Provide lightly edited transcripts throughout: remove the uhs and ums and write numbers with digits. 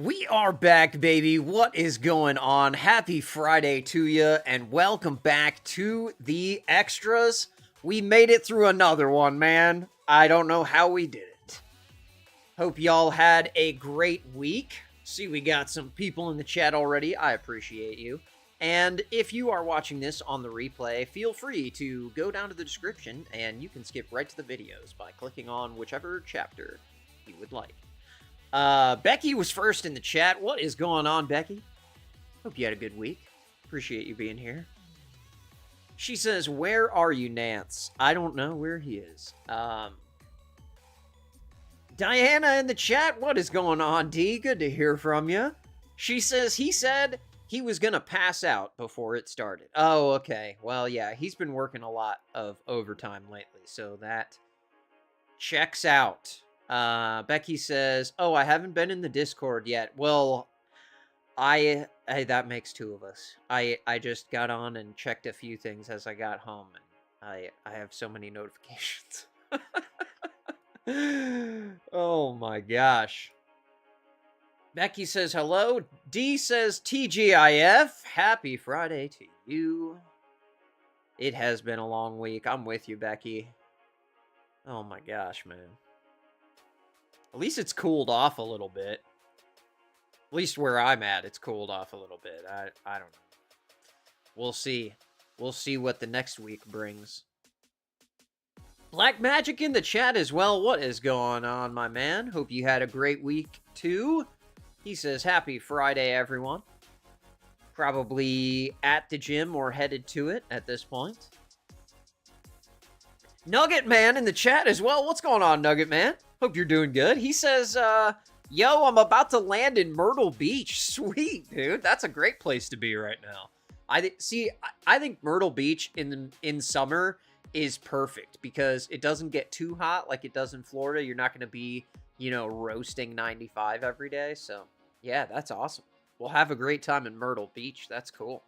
We are back, baby. What is going on? Happy Friday to you, and welcome back to the extras. We made it through another one, man. I don't know how we did it. Hope y'all had a great week. See, we got some people in the chat already. I appreciate you. And if you are watching this on the replay, feel free to go down to the description, and you can skip right to the videos by clicking on whichever chapter you would like. Becky was first in the chat. What is going on, Becky? Hope you had a good week. Appreciate you being here. She says, where are you, Nance? I don't know where he is. Diana in the chat. What is going on, D? Good to hear from you. She says, he said he was going to pass out before it started. Oh, okay. Well, yeah, he's been working a lot of overtime lately, so that checks out. Becky says, oh, I haven't been in the Discord yet. Well, that makes two of us. I just got on and checked a few things as I got home, and I have so many notifications. Oh my gosh. Becky says hello. D says TGIF. Happy Friday to you. It has been a long week. I'm with you, Becky. Oh my gosh, man. At least it's cooled off a little bit. At least where I'm at, it's cooled off a little bit. I don't know. We'll see. We'll see what the next week brings. Black Magic in the chat as well. What is going on, my man? Hope you had a great week, too. He says, happy Friday, everyone. Probably at the gym or headed to it at this point. Nugget Man in the chat as well. What's going on, Nugget Man? Hope you're doing good. He says, yo, I'm about to land in Myrtle Beach. Sweet, dude. That's a great place to be right now. I think Myrtle Beach in summer is perfect because it doesn't get too hot like it does in Florida. You're not going to be, roasting 95 every day. So, yeah, that's awesome. We'll have a great time in Myrtle Beach. That's cool.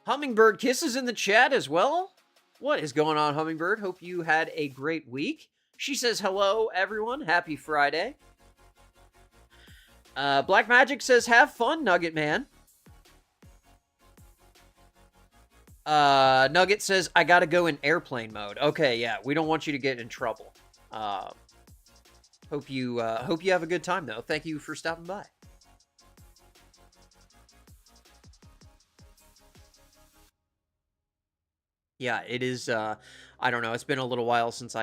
Hummingbird Kisses in the chat as well. What is going on, Hummingbird? Hope you had a great week. She says, hello, everyone. Happy Friday. Black Magic says, have fun, Nugget Man. Nugget says, I gotta go in airplane mode. Okay, yeah, we don't want you to get in trouble. Hope you have a good time, though. Thank you for stopping by. Yeah, it is, I don't know, it's been a little while since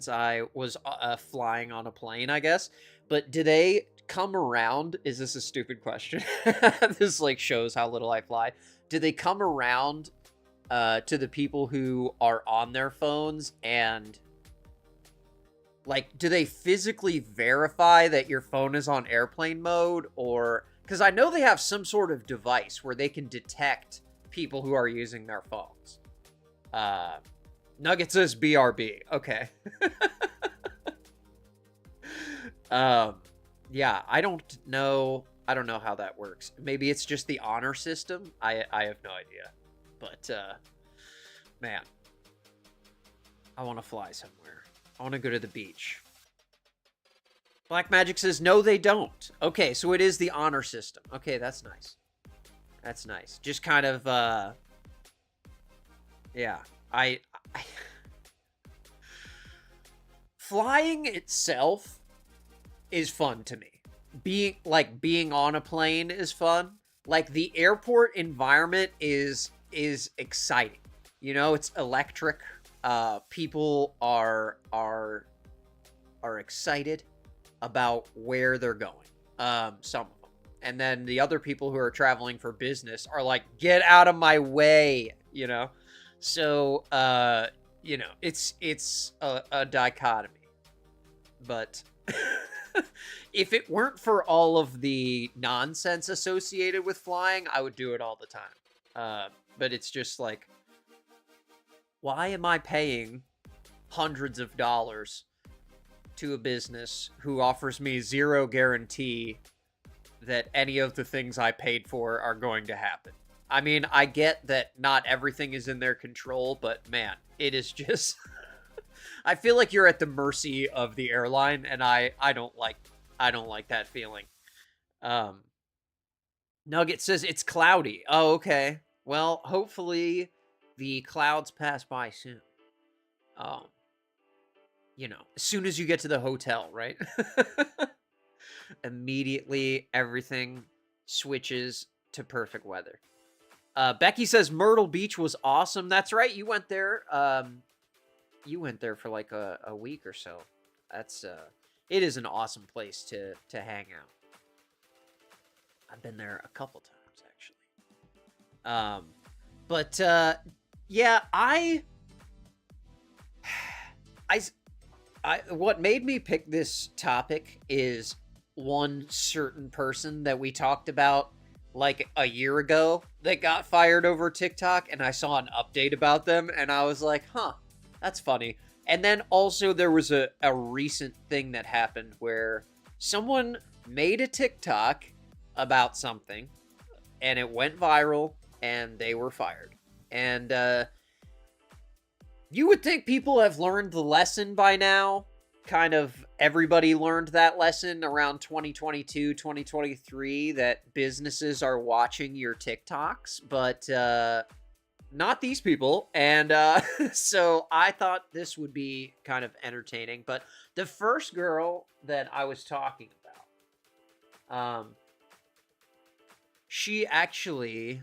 I was flying on a plane, I guess. But do they come around? Is this a stupid question? This shows how little I fly. Do they come around to the people who are on their phones and do they physically verify that your phone is on airplane mode? Or because I know they have some sort of device where they can detect people who are using their phones. Nugget says BRB. Okay. Yeah, I don't know how that works. Maybe it's just the honor system. I have no idea. But, man, I want to fly somewhere. I want to go to the beach. Black Magic says, no, they don't. Okay, so it is the honor system. Okay, that's nice. That's nice. Just kind of, yeah, flying itself is fun to me. Being on a plane is fun. The airport environment is exciting. It's electric. People are excited about where they're going. Some of them. And then the other people who are traveling for business are like, get out of my way, So, it's a dichotomy. But if it weren't for all of the nonsense associated with flying, I would do it all the time. But it's just why am I paying hundreds of dollars to a business who offers me zero guarantee that any of the things I paid for are going to happen? I mean, I get that not everything is in their control, but man, it is just... I feel like you're at the mercy of the airline, and I don't like I don't like that feeling. Nugget says it's cloudy. Oh, okay. Well, hopefully the clouds pass by soon. You know, as soon as you get to the hotel, right? Immediately everything switches to perfect weather. Becky says Myrtle Beach was awesome. That's right. You went there. You went there for like a week or so. That's it is an awesome place to hang out. I've been there a couple times actually. But yeah, I what made me pick this topic is one certain person that we talked about like a year ago that got fired over TikTok, and I saw an update about them, and I was like, huh, that's funny. And then also there was a recent thing that happened where someone made a TikTok about something, and it went viral, and they were fired. And you would think people have learned the lesson by now. Kind of everybody learned that lesson around 2022, 2023, that businesses are watching your TikToks, but not these people. And so I thought this would be kind of entertaining. But the first girl that I was talking about, she actually...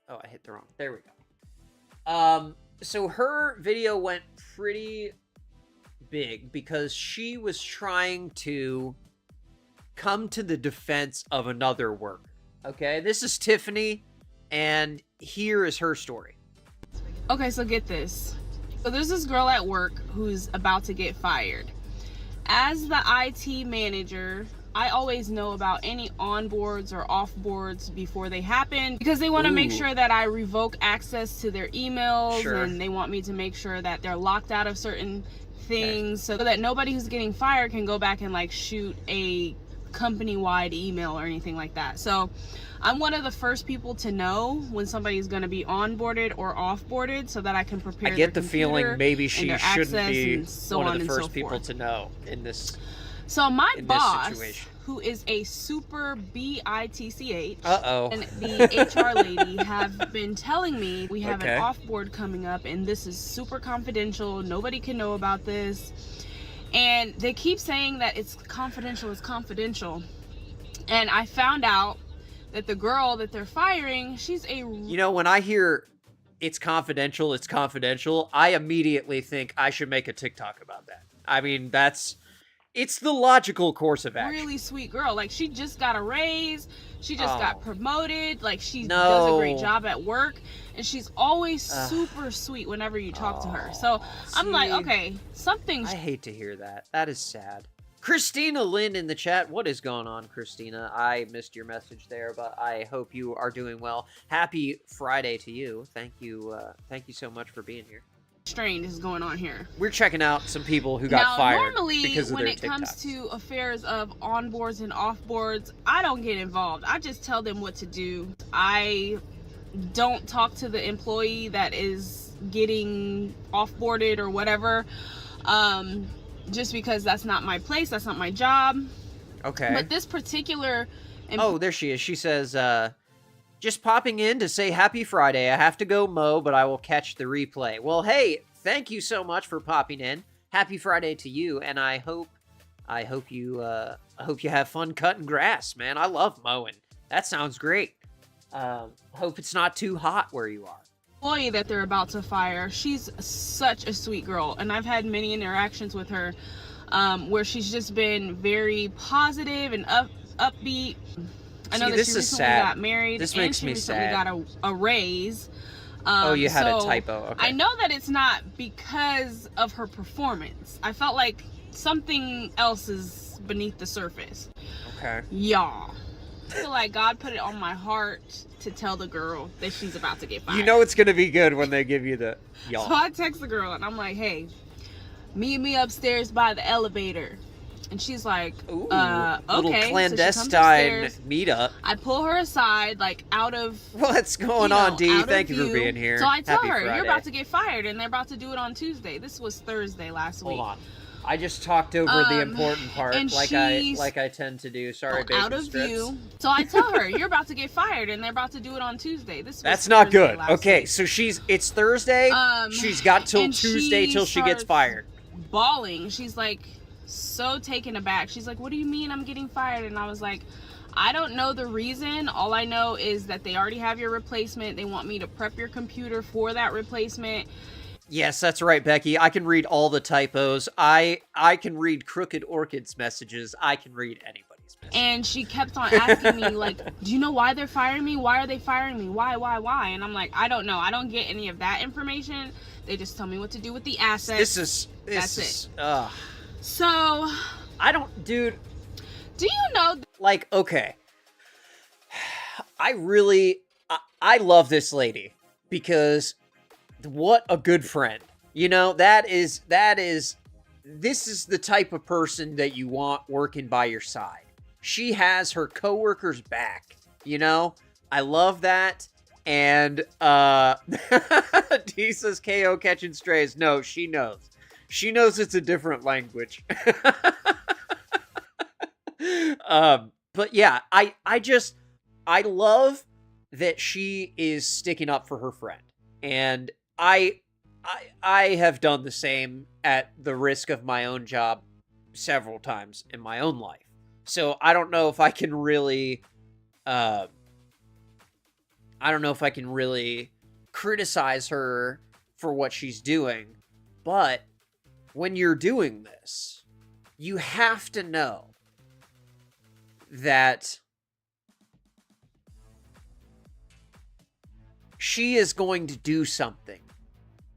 oh, I hit the wrong... There we go. So her video went pretty big because she was trying to come to the defense of another worker. Okay, this is Tiffany, and here is her story. Okay, so get this. So there's this girl at work who's about to get fired. As the IT manager, I always know about any onboards or offboards before they happen because they want to make sure that I revoke access to their emails, and they want me to make sure that they're locked out of certain things so that nobody who's getting fired can go back and like shoot a company-wide email or anything like that. So I'm one of the first people to know when somebody's going to be onboarded or offboarded so that I can prepare. I get the feeling maybe she shouldn't be one of the first people to know in this. So my boss, who is a super BITCH, and the HR lady have been telling me we have an offboard coming up, and this is super confidential. Nobody can know about this. And they keep saying that it's confidential, it's confidential. And I found out that the girl that they're firing, she's a... You know, when I hear it's confidential, I immediately think I should make a TikTok about that. I mean, it's the logical course of action. Really sweet girl. Like, she just got a raise. She just got promoted. Like, she does a great job at work. And she's always super sweet whenever you talk to her. So, I'm like, okay, something's... I hate to hear that. That is sad. Christina Lynn in the chat. What is going on, Christina? I missed your message there, but I hope you are doing well. Happy Friday to you. Thank you so much for being here. Strange is going on here. We're checking out some people who got fired normally, because of when their it comes to affairs of onboards and offboards, I don't get involved. I just tell them what to do. I don't talk to the employee that is getting offboarded or whatever, just because that's not my place, that's not my job. Okay. But this particular... Oh, there she is. She says, just popping in to say happy Friday. I have to go mow, but I will catch the replay. Well, hey, thank you so much for popping in. Happy Friday to you, and I hope you have fun cutting grass, man. I love mowing. That sounds great. Hope it's not too hot where you are. Employee that they're about to fire, she's such a sweet girl, and I've had many interactions with her where she's just been very positive and upbeat. I know that she recently got married, and she recently got a raise. Oh, you had a typo. Okay. I know that it's not because of her performance. I felt like something else is beneath the surface. Okay. Y'all. I feel like God put it on my heart to tell the girl that she's about to get fired. You know it's going to be good when they give you the y'all. So I text the girl, and I'm like, hey, meet me upstairs by the elevator. And she's like, ooh, okay. Little clandestine meetup. I pull her aside, like, out of... What's going on, Dee? Thank you for being here. So I tell her, Friday. you're about to get fired, and they're about to do it on Tuesday. This was Thursday last week. Hold on. I just talked over the important part, and like I tend to do. Sorry, bacon out of strips. view. So I tell her, you're about to get fired, and they're about to do it on Tuesday. That's not good. Okay, week. so it's Thursday. She's got till Tuesday till she gets fired. Bawling. She's like so taken aback. She's like, what do you mean I'm getting fired? And I was like, I don't know the reason. All I know is that they already have your replacement. They want me to prep your computer for that replacement. Yes, that's right, Becky. I can read all the typos. I can read Crooked Orchid's messages. I can read anybody's messages. And she kept on asking me, like, do you know why they're firing me? Why are they firing me? Why? And I'm like, I don't know. I don't get any of that information. They just tell me what to do with the assets. This is So, I don't, dude. Do you know? Like, okay. I love this lady because what a good friend. You know, this is the type of person that you want working by your side. She has her coworkers back, you know? I love that. And D says KO catching strays. No, she knows. She knows it's a different language. But yeah, I love that she is sticking up for her friend. And I have done the same at the risk of my own job several times in my own life. So I don't know if I can really, criticize her for what she's doing. But when you're doing this, you have to know that she is going to do something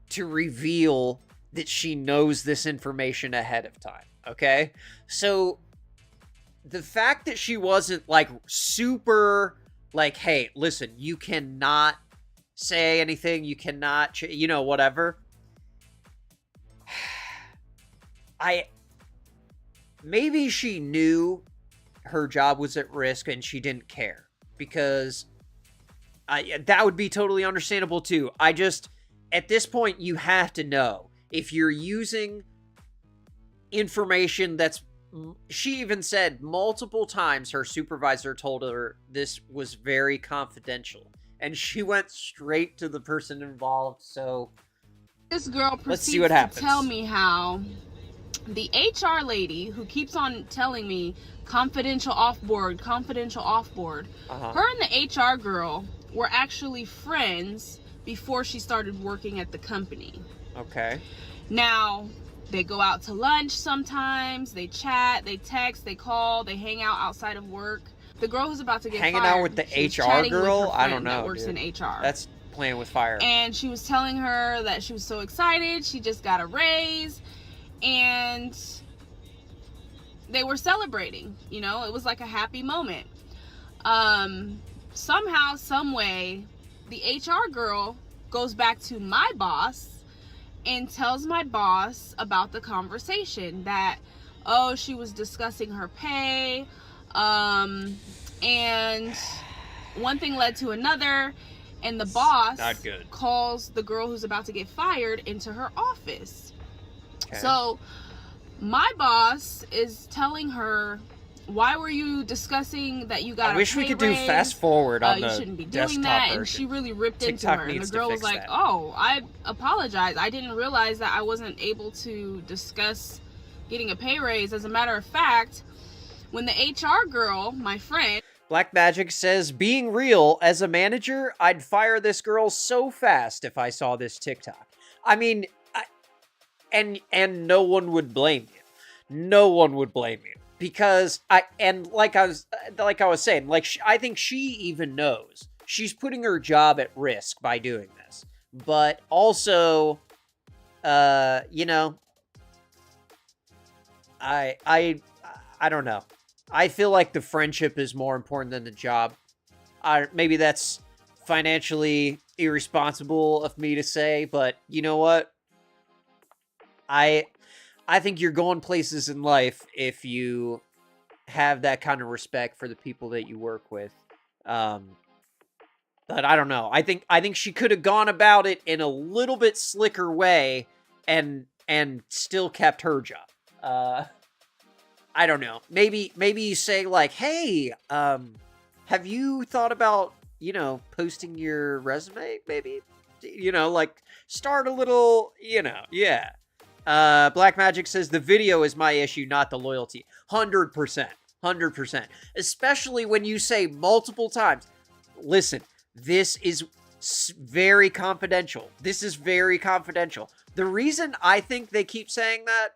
to reveal that she knows this information ahead of time, okay? So, the fact that she wasn't, like, super, like, hey, listen, you cannot say anything, you cannot, whatever. Maybe she knew her job was at risk and she didn't care, because that would be totally understandable too. At this point, you have to know if you're using information she even said multiple times her supervisor told her this was very confidential, and she went straight to the person involved. So this girl proceeds let's see what happens. To tell me how the HR lady who keeps on telling me confidential offboard, her and the HR girl were actually friends before she started working at the company. Okay. Now, they go out to lunch sometimes, they chat, they text, they call, they hang out outside of work. The girl who's about to get hanging fired, out with the HR girl? I don't know. That works in HR. That's playing with fire. And she was telling her that she was so excited, she just got a raise, and they were celebrating. You know, it was like a happy moment. Somehow, some way, the HR girl goes back to my boss and tells my boss about the conversation, that, oh, she was discussing her pay, and one thing led to another, and the boss calls the girl who's about to get fired into her office. Okay. So my boss is telling her, why were you discussing that you got a pay raise? I wish we could do fast forward on the You shouldn't be doing that. version. And she really ripped TikTok into her. And the girl was like, that. oh, I apologize. I didn't realize that I wasn't able to discuss getting a pay raise. As a matter of fact, when the HR girl, my friend... Black Magic says, being real, as a manager, I'd fire this girl so fast if I saw this TikTok. I mean, and no one would blame you. No one would blame you. Because I was saying, I think she even knows she's putting her job at risk by doing this. But also, I don't know. I feel like the friendship is more important than the job. Maybe that's financially irresponsible of me to say, but you know what? I think you're going places in life if you have that kind of respect for the people that you work with. But I don't know. I think she could have gone about it in a little bit slicker way and still kept her job. I don't know. Maybe you say like, hey, have you thought about, posting your resume? Maybe, like start a little, yeah. Black Magic says the video is my issue, not the loyalty. 100%. 100%. Especially when you say multiple times, listen, this is very confidential. This is very confidential. The reason I think they keep saying that,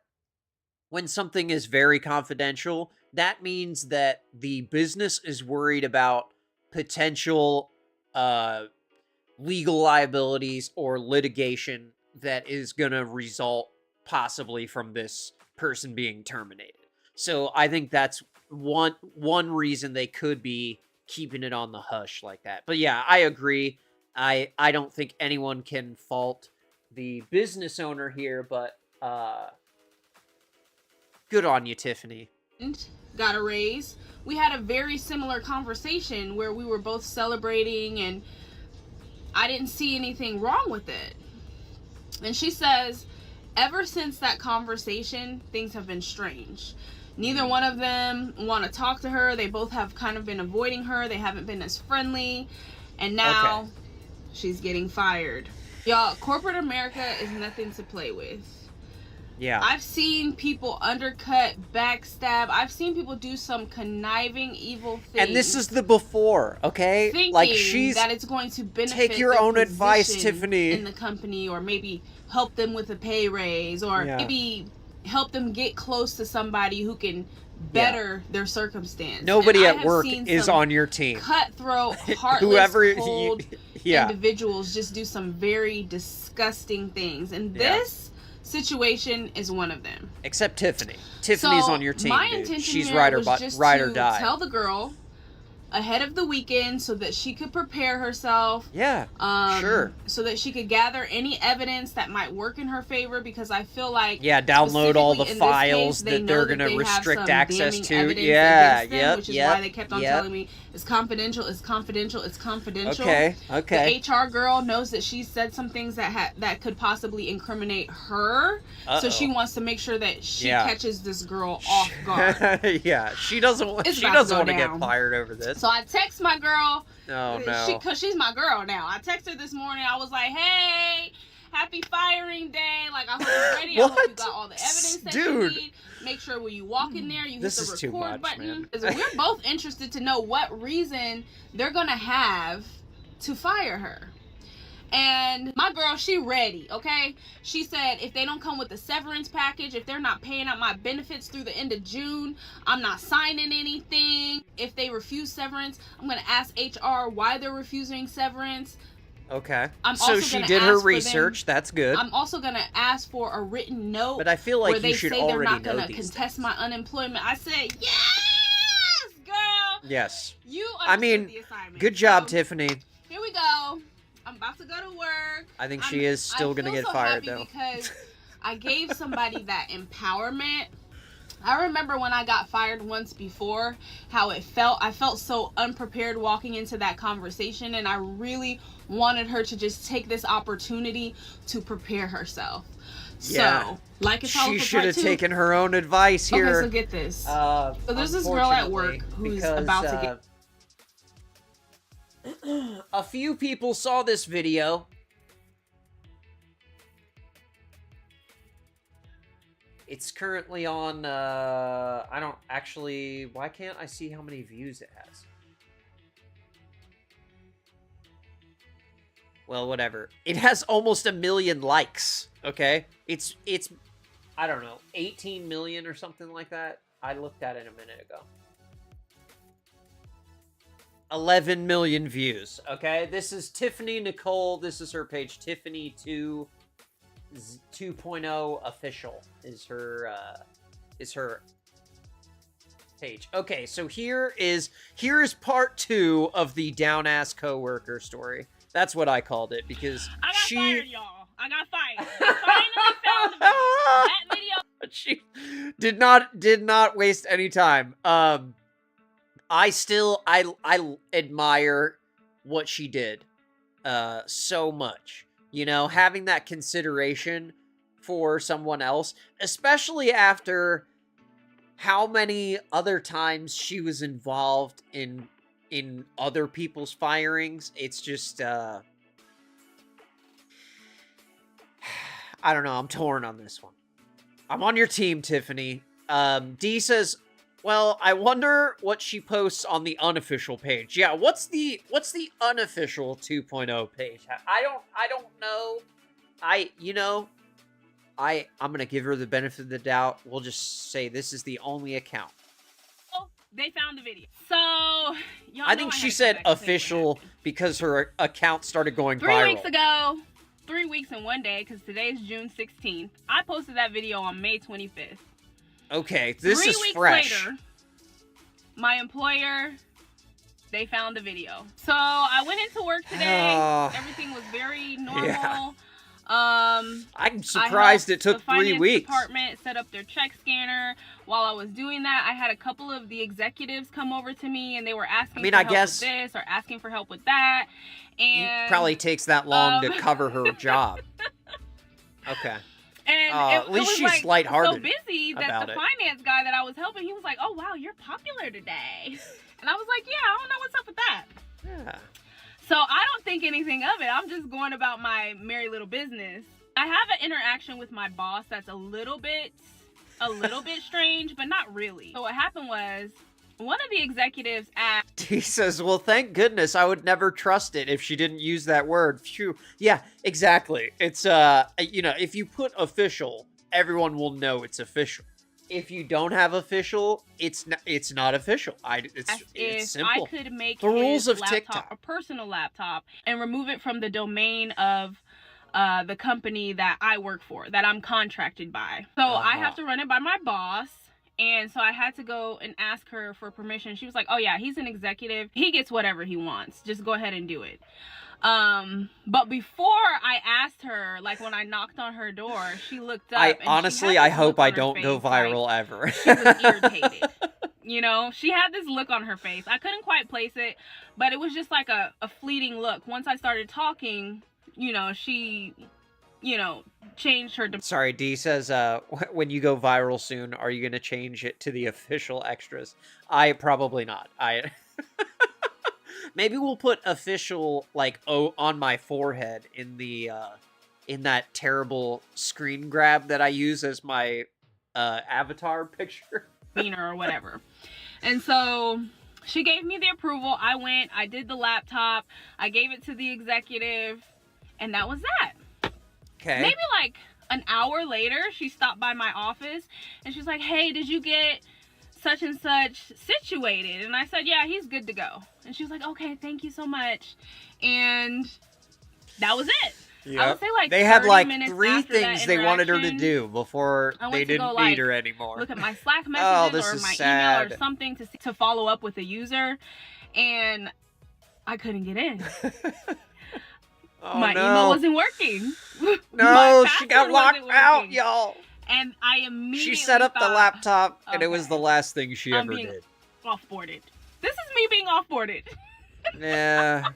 when something is very confidential, that means that the business is worried about potential legal liabilities or litigation that is going to result possibly from this person being terminated. So I think that's one reason they could be keeping it on the hush like that. But yeah, I agree. I don't think anyone can fault the business owner here, but good on you, Tiffany. Got a raise. We had a very similar conversation where we were both celebrating and I didn't see anything wrong with it. And she says, ever since that conversation, things have been strange. Neither one of them want to talk to her. They both have kind of been avoiding her. They haven't been as friendly. And now she's getting fired. Y'all, corporate America is nothing to play with. Yeah. I've seen people undercut, backstab. I've seen people do some conniving, evil things. And this is the before, okay? Thinking like she's that it's going to benefit take your own advice, Tiffany, in the company, or maybe help them with a pay raise, or maybe help them get close to somebody who can better their circumstance. Nobody at work is on your team. Cutthroat, heartless, cold individuals just do some very disgusting things, and this situation is one of them. Except Tiffany. Tiffany's on your team. My dude. intention She's here ride or was just ride or to die. tell the girl ahead of the weekend so that she could prepare herself. Yeah, sure. So that she could gather any evidence that might work in her favor, because I feel like download all the files that they're going to restrict access to. Which is why they kept on telling me it's confidential, it's confidential, it's confidential. Okay. The HR girl knows that she said some things that could possibly incriminate her. So she wants to make sure that she catches this girl off guard. She doesn't want to get fired over this. So I text my girl. Oh, no. Because she's my girl now. I texted her this morning. I was like, hey, happy firing day. Like, I hope you're ready. I hope you got all the evidence that you need. Make sure when you walk in there, you hit the record button. Because we're both interested to know what reason they're going to have to fire her. And my girl, she ready, okay? She said, if they don't come with the severance package, if they're not paying out my benefits through the end of June, I'm not signing anything. If they refuse severance, I'm going to ask HR why they're refusing severance. Okay. So she did her research. That's good. I'm also going to ask for a written note. But I feel like where they you should say already they're not know going to these contest things. my unemployment. I said, yes, girl. Yes. You understood the assignment. Good job, Tiffany. Here we go. I'm about to go to work. I think she is still going to get fired, though. Because I gave somebody that empowerment. I remember when I got fired once before, how it felt. I felt so unprepared walking into that conversation, and I really wanted her to just take this opportunity to prepare herself. So, like it's all she should have taken her own advice here. Okay, so get this. So there's this girl at work who's about to get... A few people saw this video. It's currently on, I don't actually... Why can't I see how many views it has? Well, whatever. It has almost 1 million likes, okay? It's I don't know, 18 million or something like that. I looked at it a minute ago. 11 million views, okay? This is Tiffany Nicole. This is her page. Tiffany 2.0 official is her page. Okay, so here is part 2 of the down ass coworker story. That's what I called it, because I got fired, y'all. I got fired. I finally found that video. She did not waste any time. I admire what she did so much. You know, having that consideration for someone else, especially after how many other times she was involved in other people's firings. It's just I don't know, I'm torn on this one. I'm on your team, Tiffany. D says, well, I wonder what she posts on the unofficial page. Yeah, what's the unofficial 2.0 page? I don't know. I'm gonna give her the benefit of the doubt. We'll just say this is the only account. Oh, they found the video. So, I think she said official because her account started going viral. 3 weeks ago, 3 weeks and 1 day, because today's June 16th. I posted that video on May 25th. Okay, this 3 is weeks fresh. Later, my employer, they found the video. So I went into work today. Everything was very normal. Yeah. I'm surprised it took 3 weeks. The finance department set up their check scanner. While I was doing that, I had a couple of the executives come over to me, and they were asking for help with this or asking for help with that. And it probably takes that long to cover her job. Okay. And at least she's like lighthearted. So busy that the finance guy that I was helping, he was like, "Oh wow, you're popular today," and I was like, "Yeah, I don't know what's up with that." Yeah. So I don't think anything of it. I'm just going about my merry little business. I have an interaction with my boss that's a little bit strange, but not really. So what happened was, one of the executives asked... He says, well, thank goodness, I would never trust it if she didn't use that word. Phew. Yeah, exactly. It's, if you put official, everyone will know it's official. If you don't have official, it's not official. It's simple. I could make the rules of laptop TikTok a personal laptop and remove it from the domain of the company that I work for, that I'm contracted by. So I have to run it by my boss. And so I had to go and ask her for permission. She was like, oh yeah, he's an executive. He gets whatever he wants. Just go ahead and do it. But before I asked her, like when I knocked on her door, she looked up. I hope I don't go viral ever. She was irritated. She had this look on her face. I couldn't quite place it, but it was just like a fleeting look. Once I started talking, she, changed her. Sorry, D says, when you go viral soon, are you going to change it to the official extras? Probably not. Maybe we'll put official, like, on my forehead in the, in that terrible screen grab that I use as my, avatar picture. Or whatever. And so she gave me the approval. I went, I did the laptop, I gave it to the executive, and that was that. Okay. Maybe like an hour later, she stopped by my office and she's like, hey, did you get such and such situated? And I said, yeah, he's good to go. And she was like, okay, thank you so much. And that was it. Yep. I would say like they had like 3 things they wanted her to do before they didn't need her anymore. Look at my Slack messages or my email or something to follow up with a user, and I couldn't get in. My email wasn't working. No, she got locked out, y'all. And I immediately she set up the laptop, and it was the last thing she ever did. Offboarded. This is me being offboarded. Yeah.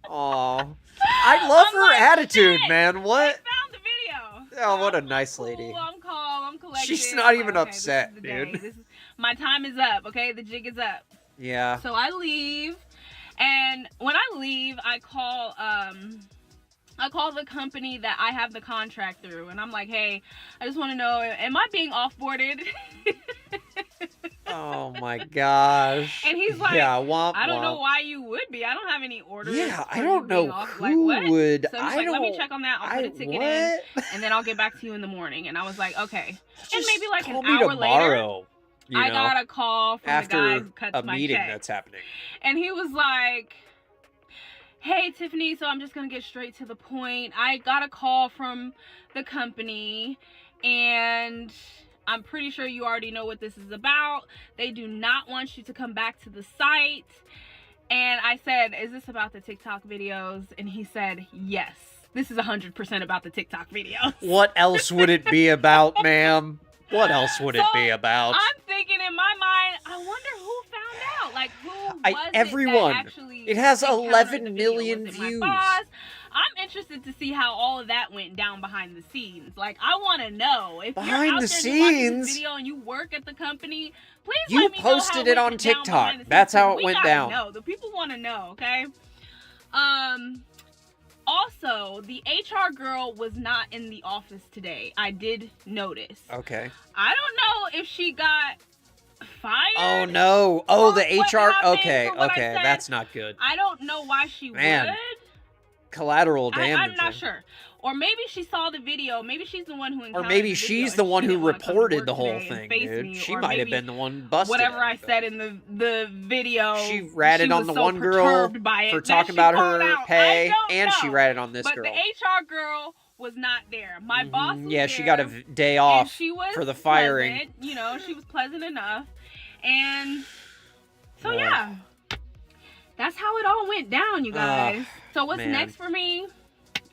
Aw. I love her attitude, man. What? I found the video. Oh, what a nice lady. I'm calm. I'm collected. She's not even upset, dude. My time is up, okay? The jig is up. Yeah. So I leave, and when I leave, I call the company that I have the contract through, and I'm like, hey, I just want to know, am I being offboarded? Oh my gosh. And he's like, yeah, womp, I don't know why you would be. I don't have any orders. Yeah, I don't know who would. So he's like, let me check on that. I'll put a ticket in, and then I'll get back to you in the morning. And I was like, okay. And maybe like an hour later, I got a call from the guy who cuts my check. After a meeting that's happening. And he was like, hey, Tiffany, so I'm just going to get straight to the point. I got a call from the company, and I'm pretty sure you already know what this is about. They do not want you to come back to the site. And I said, is this about the TikTok videos? And he said, yes, this is 100% about the TikTok videos. What else would it be about, ma'am? What else would it be about? I'm thinking in my mind, I wonder who found out. Like, who was everyone. it that actually it has 11 million views. My boss? I'm interested to see how all of that went down behind the scenes. Like, I want to know if Behind you're out the there and you're watching this scenes? video and you work at the company. Please You let me know how posted it on went down TikTok. behind the scenes, That's how 'cause it went we gotta down. know. The people want to know. Okay. Also, the HR girl was not in the office today. I did notice. Okay. I don't know if she got fired. Oh no. Oh, the what HR. happened Okay, for what I okay. said. That's not good. I don't know why she Man, would. Collateral damage. I'm not sure. Or maybe she saw the video. Maybe she's the one who encountered Or maybe the video she's and the she one who didn't wanna come to reported work the whole today and thing, face dude. me, She or might have maybe been the one busted. whatever I everybody. said in the video. She ratted she on was the so one girl perturbed by it for that talking she about called her out. pay, I don't and she know. ratted on this but girl. the HR girl was not there. My boss was Yeah, there, she got a day and off she was for the firing. pleasant. You know, she was pleasant enough. And so, yeah. That's how it all went down, you guys. So what's man. next for me?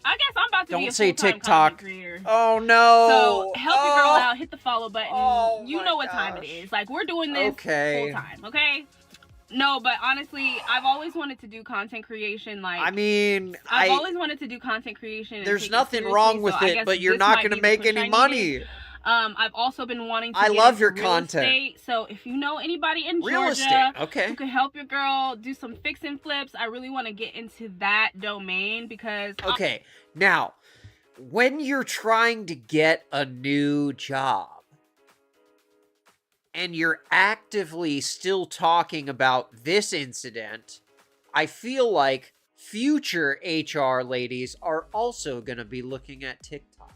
I guess I'm about to be a Don't say full-time TikTok. content creator. Oh no. So help your girl out, hit the follow button. Oh, you my know what time it gosh. is. Like, we're doing this Okay. full time, okay? No, but honestly, I've always wanted to do content creation. Like, I mean, I've always wanted to do content creation. And there's take nothing seriously, wrong with so I it, guess but you're this not might going to be the make push any I needed. money. I've also been wanting to I get love into your real content. estate. So if you know anybody in Real Georgia estate, okay. who could help your girl do some fix and flips, I really want to get into that domain because Okay, now, when you're trying to get a new job and you're actively still talking about this incident, I feel like future HR ladies are also going to be looking at TikTok.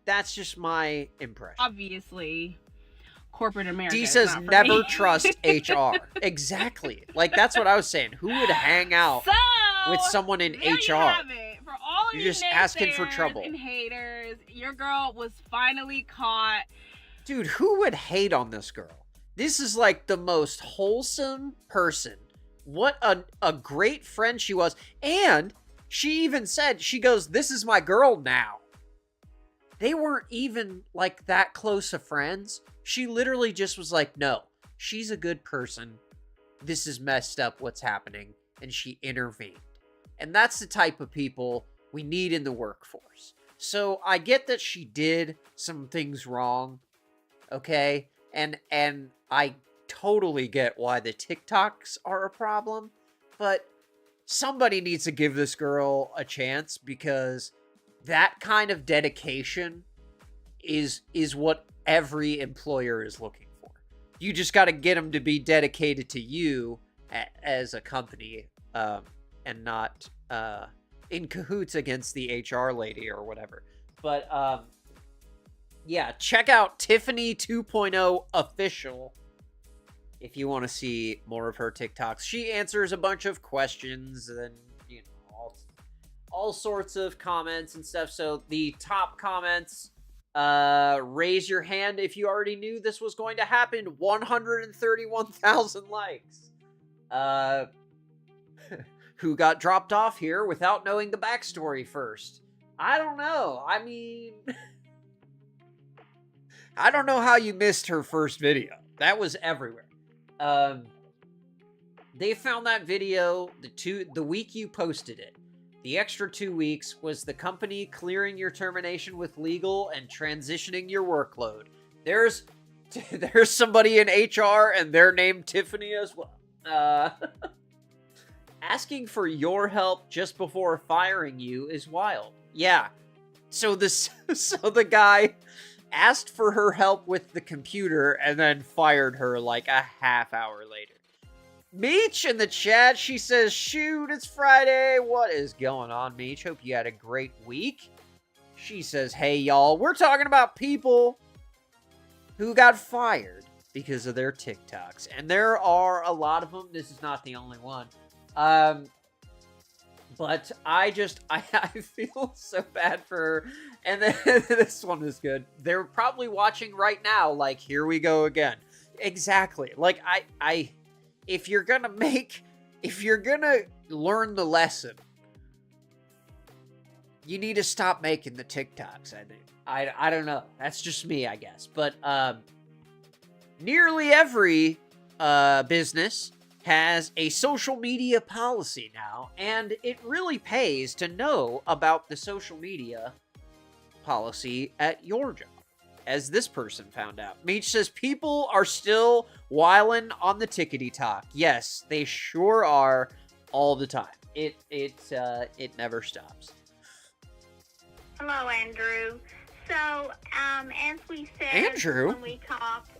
That's just my impression. obviously corporate America. Dee is says not for never me. trust HR. Exactly. Like, that's what I was saying. Who would hang out So, with someone in there you HR? have it. For all of You're you just asking for naysayers trouble. and haters, your girl was finally caught. Dude, who would hate on this girl? This is like the most wholesome person. What a great friend she was. And she even said, she goes, this is my girl now. They weren't even like that close of friends. She literally just was like, no, she's a good person. This is messed up what's happening. And she intervened. And that's the type of people we need in the workforce. So I get that she did some things wrong. Okay? And I totally get why the TikToks are a problem. But somebody needs to give this girl a chance, because that kind of dedication is what every employer is looking for. You just got to get them to be dedicated to you as a company, and not in cahoots against the HR lady or whatever. But yeah, check out Tiffany 2.0 official if you want to see more of her TikToks. She answers a bunch of questions and, you know, all sorts of comments and stuff. So the top comments, raise your hand if you already knew this was going to happen. 131,000 likes. Who got dropped off here without knowing the backstory first? I don't know. I mean, I don't know how you missed her first video. That was everywhere. They found that video the week you posted it. The extra 2 weeks was the company clearing your termination with legal and transitioning your workload. There's somebody in HR and they're named Tiffany as well. Asking for your help just before firing you is wild. Yeah. So the guy asked for her help with the computer and then fired her like a half hour later. Meech in the chat, she says, shoot, it's Friday. What is going on, Meech? Hope you had a great week. She says, hey, y'all, we're talking about people who got fired because of their TikToks. And there are a lot of them. This is not the only one. But I feel so bad for her. And then this one is good. They're probably watching right now, like, here we go again. Exactly. Like, if you're gonna learn the lesson, you need to stop making the TikToks, I think. I don't know. That's just me, I guess. But nearly every business has a social media policy now, and it really pays to know about the social media policy at your job, as this person found out. Meech says people are still whiling on the tickety talk. Yes, they sure are, all the time. It never stops. Hello, Andrew. So, as we said Andrew? when we talked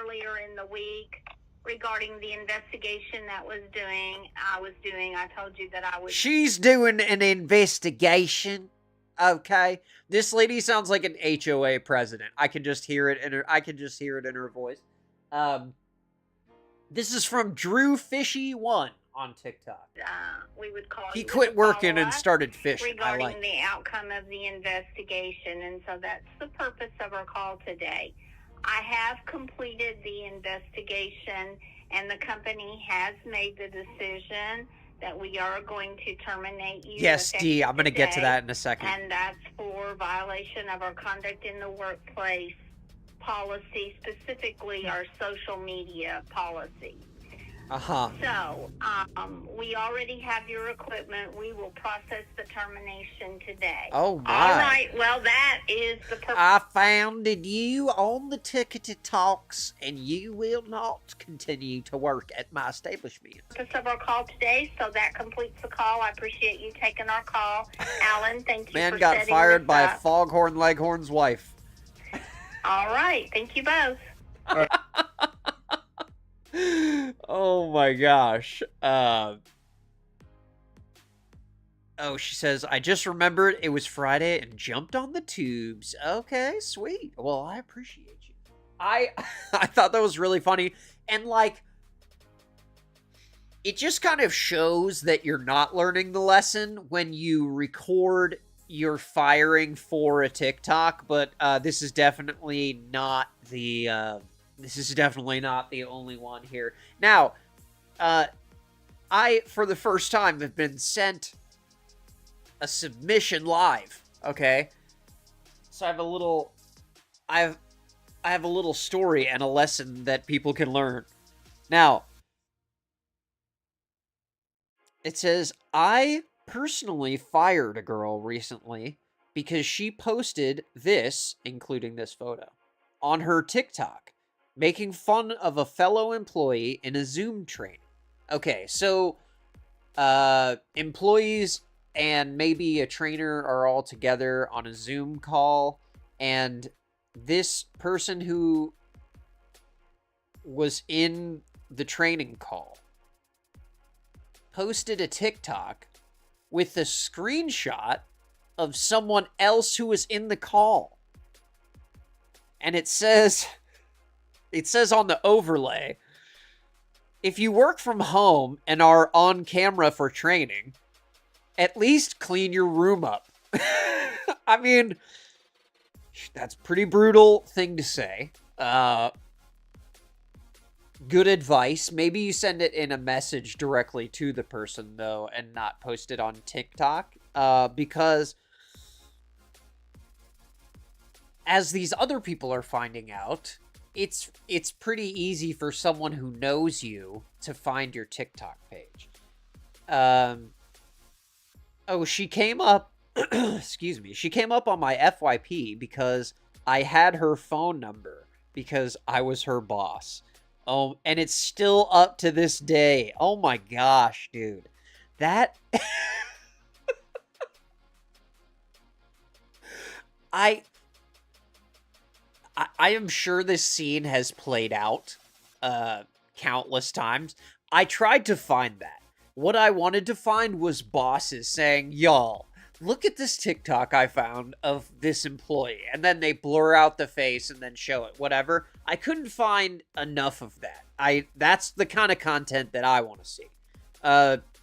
earlier in the week regarding the investigation that I was doing, I told you that I was... She's doing an investigation. Okay. This lady sounds like an HOA president. I can just hear it in her voice. This is from Drew Fishy1 on TikTok. We would call He you quit to working follow and up started fishing. regarding the outcome of the investigation, and so that's the purpose of our call today. I have completed the investigation, and the company has made the decision that we are going to terminate you. Yes, Dee, I'm going to get to today, that in a second. and that's for violation of our conduct in the workplace policy, specifically our social media policy. Uh-huh. So, we already have your equipment. We will process the termination today. Oh, my. All right. Well, that is the purpose. I founded you on the tickety talks, and you will not continue to work at my establishment. Of our call today, so that completes the call. I appreciate you taking our call. Alan, thank you Man for got setting fired this by up. a Foghorn Leghorn's wife. All right. Thank you both. Oh my gosh. Oh, she says, I just remembered it was Friday and jumped on the tubes. Okay, sweet. Well, I appreciate you. I thought that was really funny. And like, it just kind of shows that you're not learning the lesson when you record your firing for a TikTok, but this is definitely not the only one here. Now, I, for the first time, have been sent a submission live, okay? So I have a little story and a lesson that people can learn. Now, it says, I personally fired a girl recently because she posted this, including this photo, on her TikTok, making fun of a fellow employee in a Zoom training. Okay, so employees and maybe a trainer are all together on a Zoom call, and this person who was in the training call posted a TikTok with a screenshot of someone else who was in the call. And it says on the overlay, if you work from home and are on camera for training, at least clean your room up. I mean, that's a pretty brutal thing to say. Good advice. Maybe you send it in a message directly to the person, though, and not post it on TikTok. Because as these other people are finding out, it's pretty easy for someone who knows you to find your TikTok page. Oh, she came up, excuse me, she came up on my FYP because I had her phone number because I was her boss. Oh, and it's still up to this day. Oh my gosh, dude. That... I am sure this scene has played out countless times. I tried to find that. What I wanted to find was bosses saying, y'all, look at this TikTok I found of this employee. And then they blur out the face and then show it, whatever. I couldn't find enough of that. That's the kind of content that I want to see.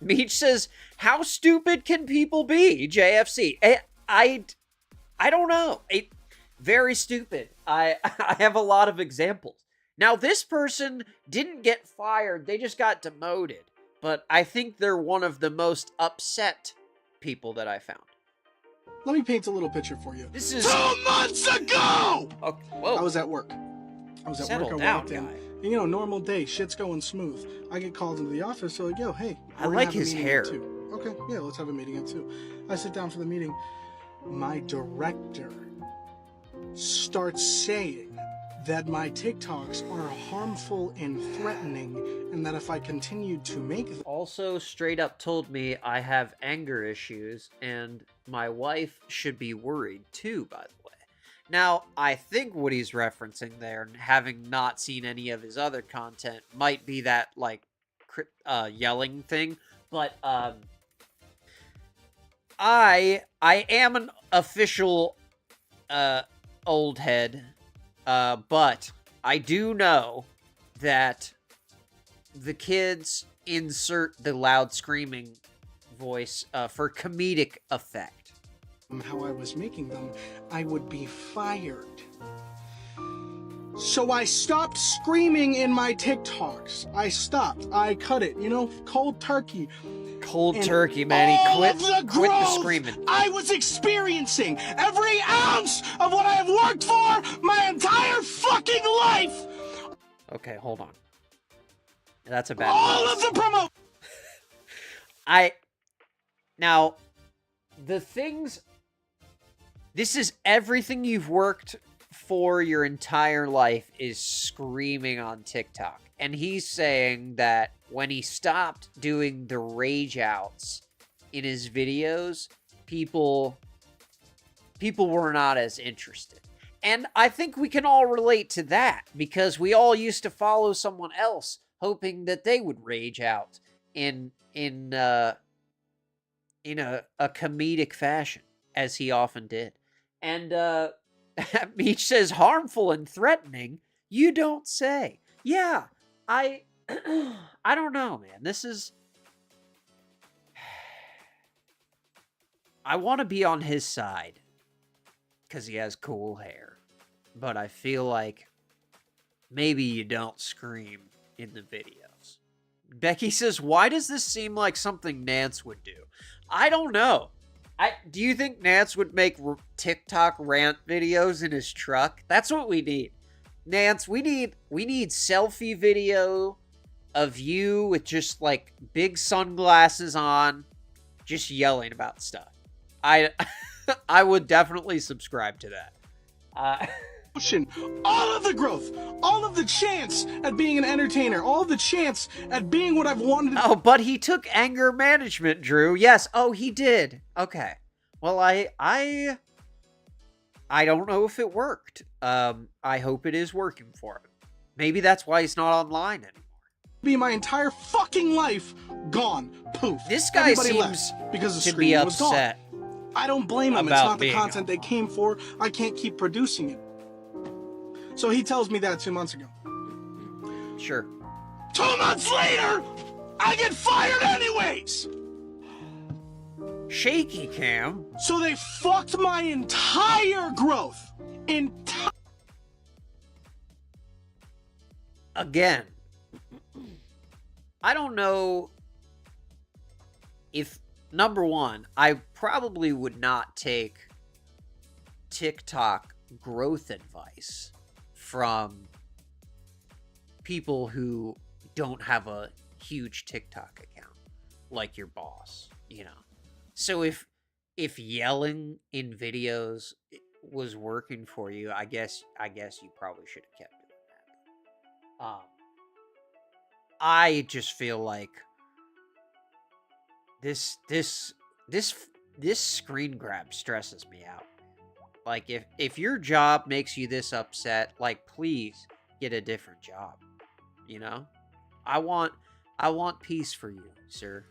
Meech says, how stupid can people be, JFC? I don't know. Very stupid. I have a lot of examples. Now, this person didn't get fired. They just got demoted. But I think they're one of the most upset people that I found. Let me paint a little picture for you. This is 2 months ago! Oh, whoa. I was at work. I Settle walked down, in. guy. And, you know, normal day, shit's going smooth. I get called into the office, so like, yo, hey. I like his hair. Okay, yeah, let's have a meeting at 2. I sit down for the meeting. My director starts saying that my TikToks are harmful and threatening, and that if I continued to make them... Also straight up told me I have anger issues, and my wife should be worried too, by the way. Now, I think what he's referencing there, and having not seen any of his other content, might be that, like, yelling thing, but, I am an official, old head, but I do know that the kids insert the loud screaming voice, for comedic effect. How I was making them, I would be fired. So I stopped screaming in my TikToks. I stopped. I cut it. You know, cold turkey. Cold turkey, man. He quit the screaming. I was experiencing every ounce of what I have worked for my entire fucking life. Okay, hold on. That's a bad All of the promo. Now, the things... This is everything you've worked for your entire life is screaming on TikTok. And he's saying that when he stopped doing the rage outs in his videos, people were not as interested. And I think we can all relate to that, because we all used to follow someone else hoping that they would rage out in a comedic fashion, as he often did. And Meech says harmful and threatening. You don't say. Yeah, I don't know, man. This is... I want to be on his side because he has cool hair, but I feel like maybe you don't scream in the videos. Becky says, why does this seem like something Nance would do? I don't know. Do you think Nance would make TikTok rant videos in his truck? That's what we need. Nance, we need selfie video of you with just like big sunglasses on, just yelling about stuff. I would definitely subscribe to that. All of the growth, all of the chance at being an entertainer, all of the chance at being what I've wanted. Oh, but he took anger management, Drew. Yes. Oh, he did. Okay. Well, I don't know if it worked. I hope it is working for him. Maybe that's why he's not online anymore. Be my entire fucking life gone. Poof. This guy Everybody seems because the to be was gone. upset. I don't blame him. It's about not the being content they came for. I can't keep producing it. So he tells me that 2 months ago. Sure. 2 months later, I get fired anyways! Shaky cam. So they fucked my entire growth. Again, I don't know if, number one, I probably would not take TikTok growth advice from people who don't have a huge TikTok account, like your boss, you know. So if yelling in videos was working for you, I guess you probably should have kept doing that. I just feel like this screen grab stresses me out. Like, if your job makes you this upset, like, please get a different job. You know? I want peace for you, sir.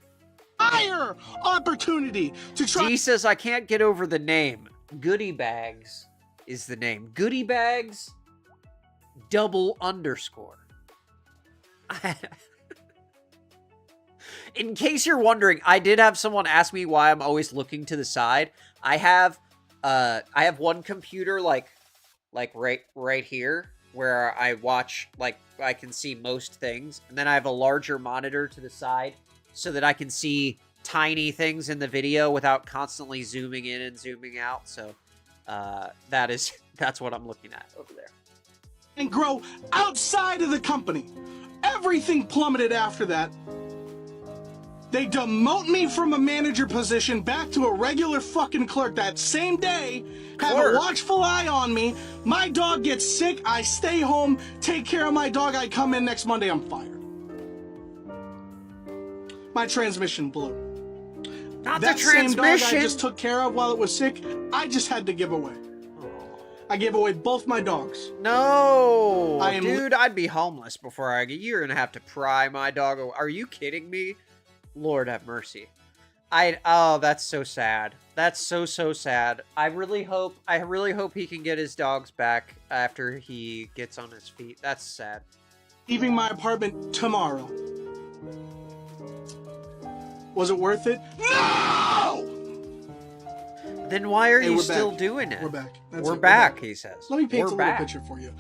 Higher opportunity to try. D says, I can't get over the name. Goodie Bags is the name. Goodie Bags _. In case you're wondering, I did have someone ask me why I'm always looking to the side. I have one computer like right here where I watch, like, I can see most things, and then I have a larger monitor to the side so that I can see tiny things in the video without constantly zooming in and zooming out. So that's what I'm looking at over there. and grow outside of the company. Everything plummeted after that. They demote me from a manager position back to a regular fucking clerk that same day, have a watchful eye on me. My dog gets sick, I stay home, take care of my dog, I come in next Monday, I'm fired. My transmission blew. Not That the same dog transmission. I just took care of while it was sick, I just had to give away. I gave away both my dogs. No, I am- dude, I'd be homeless before I get. You're gonna have to pry my dog away. Are you kidding me? Lord have mercy. Oh, that's so sad. That's so sad. I really hope he can get his dogs back after he gets on his feet. That's sad. Leaving my apartment tomorrow. Was it worth it? No! Then why are Hey, you we're still back. doing it? We're back. That's We're it. back, he says. Let me paint We're a little back. picture for you.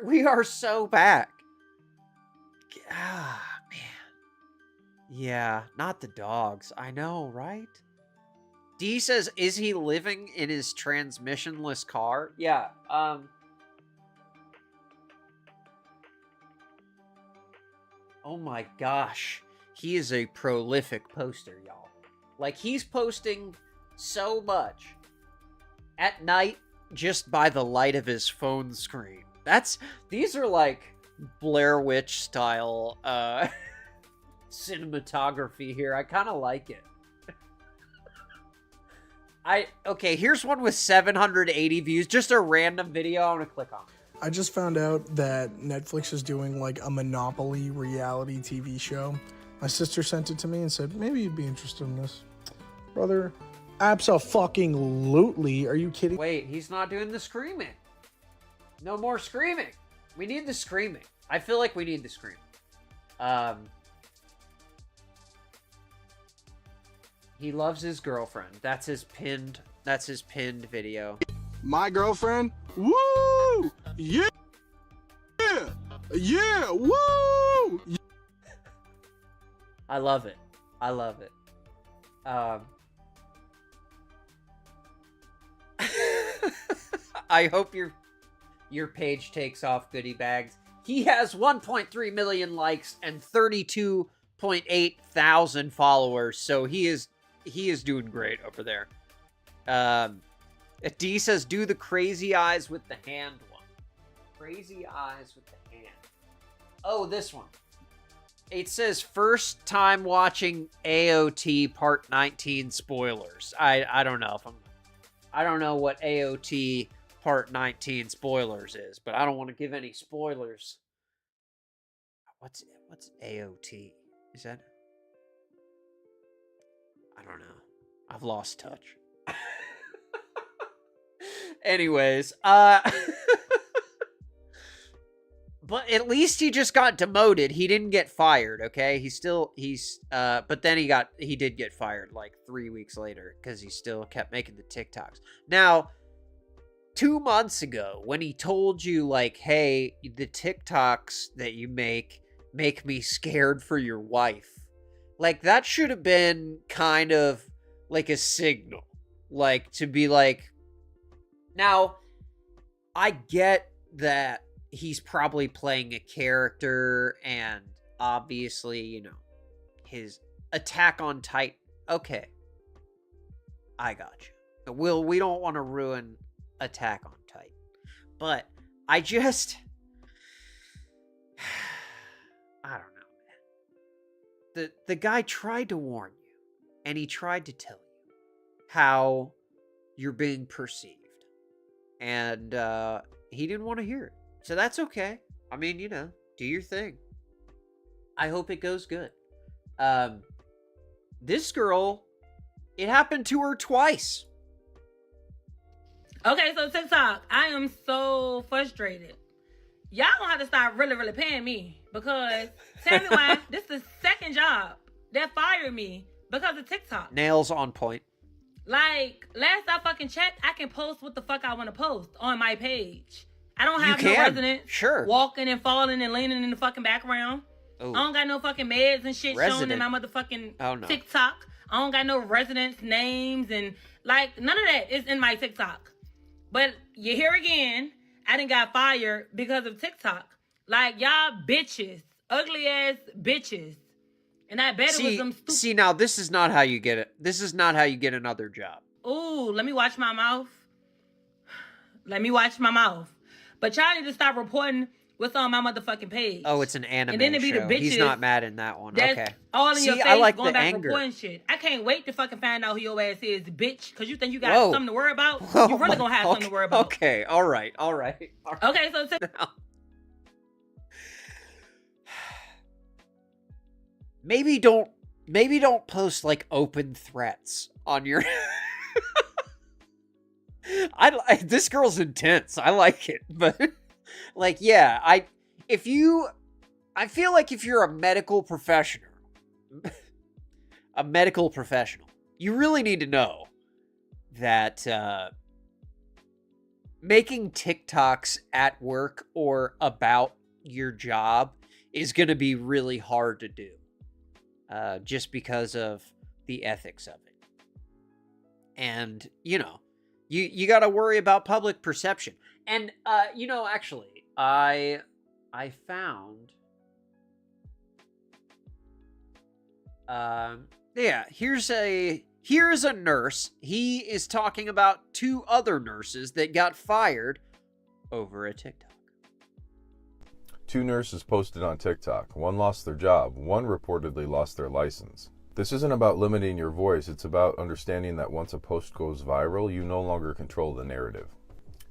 We are so back. Ah, man. Yeah, not the dogs. I know, right? D says, is he living in his transmissionless car? Yeah, oh my gosh. He is a prolific poster, y'all. Like, he's posting so much at night just by the light of his phone screen. These are like Blair Witch style cinematography here. I kind of like it. Okay, here's one with 780 views. Just a random video. I'm gonna click on it. I just found out that Netflix is doing like a Monopoly reality TV show. My sister sent it to me and said, maybe you'd be interested in this. Brother, abso-fucking-lutely. Are you kidding? Wait, he's not doing the screaming. No more screaming. We need the screaming. I feel like we need the screaming. He loves his girlfriend. That's his pinned video. My girlfriend? Woo! Yeah! Yeah! Woo! I love it. I love it. I hope your page takes off, goodie bags. He has 1.3 million likes and 32.8 thousand followers, so he is doing great over there. D says, do the crazy eyes with the hand one. Crazy eyes with the hand. Oh, this one. It says, first time watching AOT Part 19 spoilers. I don't know if I don't know what AOT Part 19 spoilers is, but I don't want to give any spoilers. What's AOT? Is that? I don't know. I've lost touch. Anyways, but at least he just got demoted. He didn't get fired, okay? But then he did get fired like 3 weeks later because he still kept making the TikToks. Now, 2 months ago, when he told you, like, hey, the TikToks that you make me scared for your wife, like, that should have been kind of like a signal, like, to be like, now, I get that he's probably playing a character, and obviously, you know, his Attack on Titan. Okay, I got you. We don't want to ruin Attack on Titan, but I don't know, man. The guy tried to warn you, and he tried to tell you how you're being perceived, and he didn't want to hear it. So that's okay. I mean, you know, do your thing. I hope it goes good. This girl, it happened to her twice. Okay, so TikTok, I am so frustrated. Y'all gonna have to start really paying me, because tell me why this is the second job that fired me because of TikTok. Nails on point. Like, last I fucking checked, I can post what the fuck I want to post on my page. I don't have You no can. residents Sure. walking and falling and leaning in the fucking background. Ooh. I don't got no fucking meds and shit showing in Resident. my motherfucking Oh, no. TikTok. I don't got no residents' names and, like, none of that is in my TikTok. But you hear again, I done got fired because of TikTok. Like, y'all bitches. Ugly ass bitches. And I bet it was them stupid. See, now, this is not how you get it. This is not how you get another job. Ooh, let me watch my mouth. Let me watch my mouth. But y'all need to stop reporting what's on my motherfucking page. Oh, it's an anime and then it be show. The bitches He's not mad in that one. that's Okay. all in your face, I like going the back anger. reporting shit. I can't wait to fucking find out who your ass is, bitch. Because you think you got Whoa. something to worry about? Whoa, You really gonna have something to worry about. Okay, all right. Okay, so Maybe don't post like open threats on your this girl's intense. I like it. But like, yeah, I feel like if you're a medical professional, you really need to know that making TikToks at work or about your job is going to be really hard to do. Just because of the ethics of it. And, you know, you got to worry about public perception. And, you know, actually, I found, yeah, here's a nurse. He is talking about 2 other nurses that got fired over a TikTok. 2 nurses posted on TikTok. One lost their job. One reportedly lost their license. This isn't about limiting your voice. It's about understanding that once a post goes viral, you no longer control the narrative.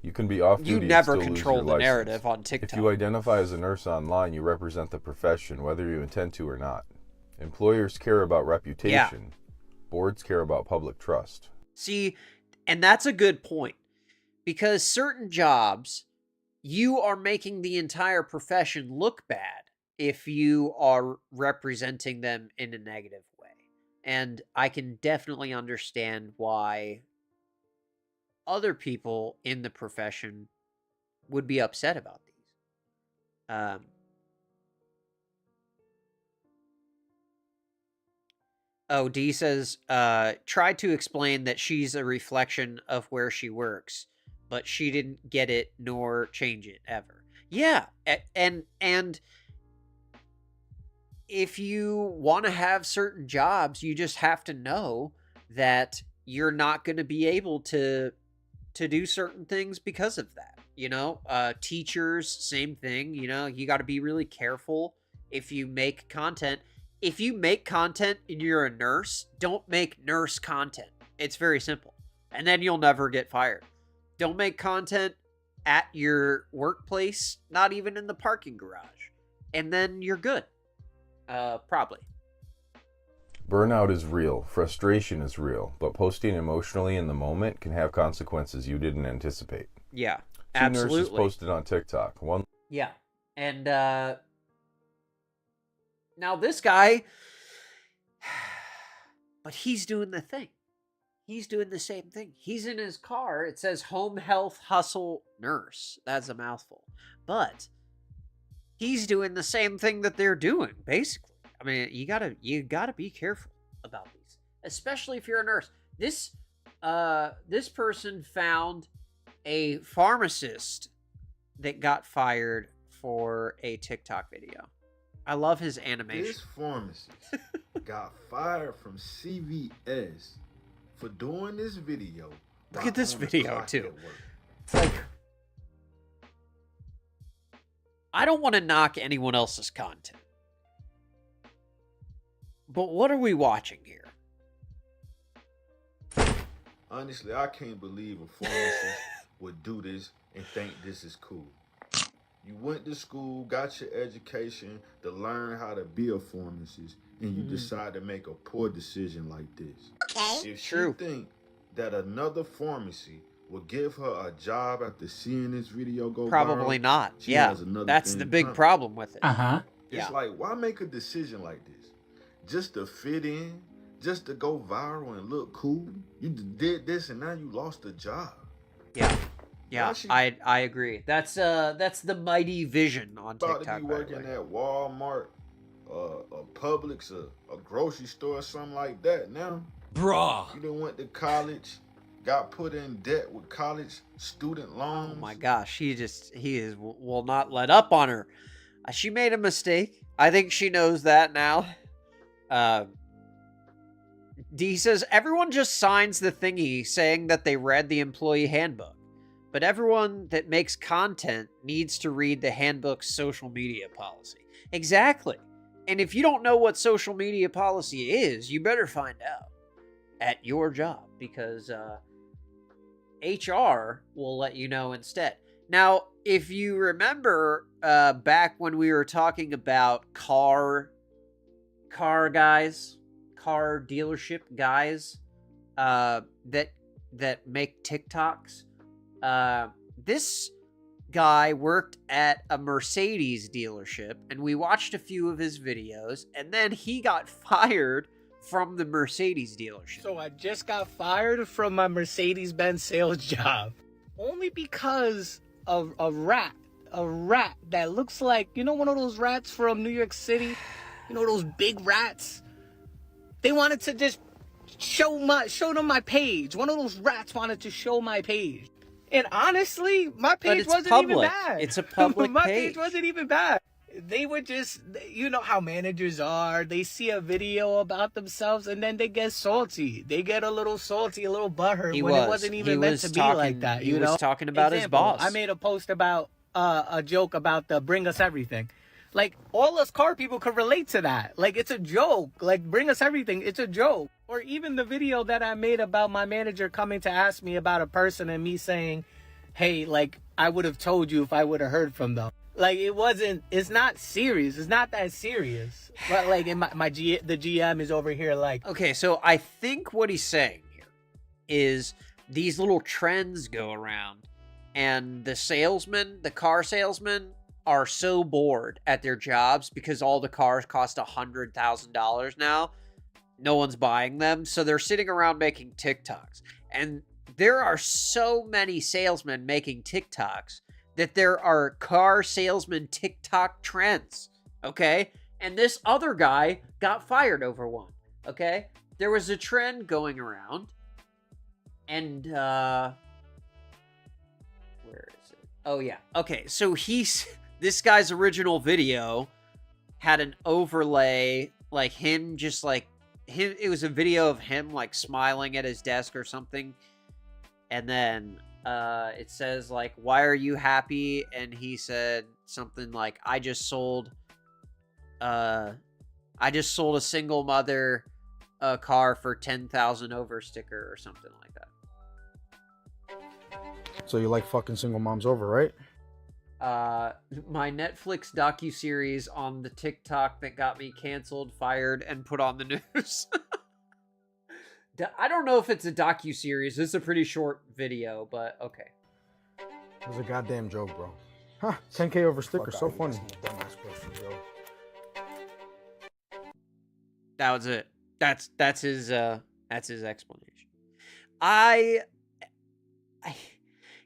You can be off duty. You and never still lose control your the license. narrative on TikTok. If you identify as a nurse online, you represent the profession, whether you intend to or not. Employers care about reputation. Yeah. Boards care about public trust. See, and that's a good point. Because certain jobs, you are making the entire profession look bad if you are representing them in a negative way. And I can definitely understand why other people in the profession would be upset about these. Oh, D says, try to explain that she's a reflection of where she works, but she didn't get it nor change it ever. Yeah, and if you want to have certain jobs, you just have to know that you're not going to be able to do certain things because of that. You know, teachers, same thing. You know, you got to be really careful if you make content. If you make content and you're a nurse, don't make nurse content. It's very simple. And then you'll never get fired. Don't make content at your workplace, not even in the parking garage. And then you're good. Probably. Burnout is real. Frustration is real. But posting emotionally in the moment can have consequences you didn't anticipate. Yeah, 2 absolutely. nurses posted on TikTok. One. Yeah. And, now this guy, but he's doing the thing. He's doing the same thing. He's in his car. It says home health hustle nurse. That's a mouthful. But he's doing the same thing that they're doing, basically. I mean, you gotta be careful about these, especially if you're a nurse. This person found a pharmacist that got fired for a TikTok video. I love his animation. This pharmacist got fired from CVS for doing this video. Look at this video, too. It's like, I don't want to knock anyone else's content. But what are we watching here? honestly, I can't believe a pharmacist would do this and think this is cool. You went to school, got your education to learn how to be a pharmacist, and you decide to make a poor decision like this. Okay. If she think that another pharmacy will give her a job after seeing this video go Probably viral, not. she Yeah, has another that's thing the big coming. problem with it. It's like, why make a decision like this? Just to fit in? Just to go viral and look cool? You did this and now you lost a job. Yeah. Yeah, I agree. That's the mighty vision on About TikTok. to be by the working way. at Walmart, a Publix, a grocery store, or something like that now. Bruh. You done went to college, got put in debt with college student loans. Oh my gosh, will not let up on her. She made a mistake. I think she knows that now. D says, everyone just signs the thingy saying that they read the employee handbook. But everyone that makes content needs to read the handbook's social media policy. Exactly. And if you don't know what social media policy is, you better find out at your job, because HR will let you know instead. Now, if you remember back when we were talking about car dealership guys that make TikToks, this guy worked at a Mercedes dealership, and we watched a few of his videos, and then he got fired from the Mercedes dealership. So I just got fired from my Mercedes-Benz sales job only because of a rat that looks like, you know, one of those rats from New York City, you know, those big rats. They wanted to just show them my page. One of those rats wanted to show my page. And honestly, my page wasn't even bad. It's a public my page. page wasn't even bad. They would just, you know how managers are. They see a video about themselves and then they get salty. They get a little salty, a little butthurt when it wasn't even meant to be like that. He was talking about his boss. I made a post about a joke about the bring us everything. Like, all us car people could relate to that. Like, it's a joke. Like, bring us everything. It's a joke. Or even the video that I made about my manager coming to ask me about a person and me saying, hey, like, I would have told you if I would have heard from them. Like, it's not serious. It's not that serious. But, like, the GM is over here like... Okay, so I think what he's saying here is these little trends go around, and the car salesmen, are so bored at their jobs because all the cars cost $100,000 now. No one's buying them, so they're sitting around making TikToks. And there are so many salesmen making TikToks that there are car salesman TikTok trends, okay? And this other guy got fired over one, okay? There was a trend going around, and, where is it? Oh, yeah. Okay, so this guy's original video had an overlay, like him just like, it was a video of him like smiling at his desk or something. And then it says like, why are you happy? And he said something like, I just sold a single mother a car for 10,000 over sticker or something like that. So you like fucking single moms over, right? My Netflix docuseries on the TikTok that got me canceled, fired, and put on the news. I don't know if it's a docuseries. It's a pretty short video, but okay. It was a goddamn joke, bro. Huh, 10K over sticker, so funny. That was it. That's his explanation.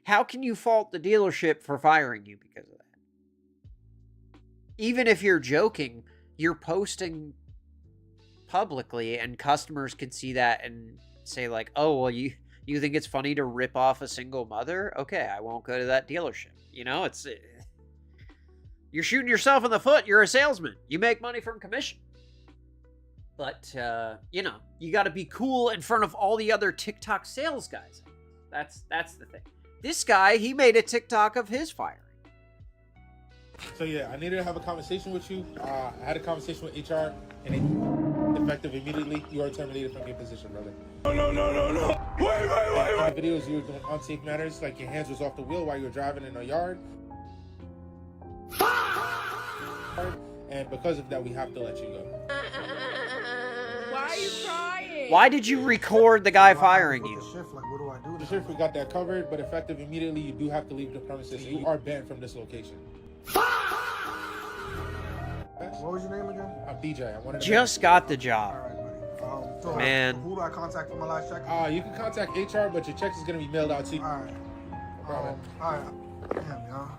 How can you fault the dealership for firing you because of that? Even if you're joking, you're posting publicly and customers could see that and say like, oh, well, you think it's funny to rip off a single mother? Okay, I won't go to that dealership. You know, you're shooting yourself in the foot. You're a salesman. You make money from commission. But, you know, you got to be cool in front of all the other TikTok sales guys. That's the thing. This guy, he made a TikTok of his firing. So yeah, I needed to have a conversation with you. I had a conversation with HR, and it effective immediately. You are terminated from your position, brother. No. Wait. The videos you were doing unsafe matters, like your hands was off the wheel while you were driving in a yard. And because of that, we have to let you go. Why are you crying? Why did you record the guy firing you? The shift, we got that covered, but effective immediately, you do have to leave the premises. You are banned from this location. What was your name again? I'm DJ. I wanted to Just got the job. All right, buddy. Man. Who do I contact for my last check? You can contact HR, but your checks is going to be mailed out to you. All right. No problem. All right. Damn, y'all.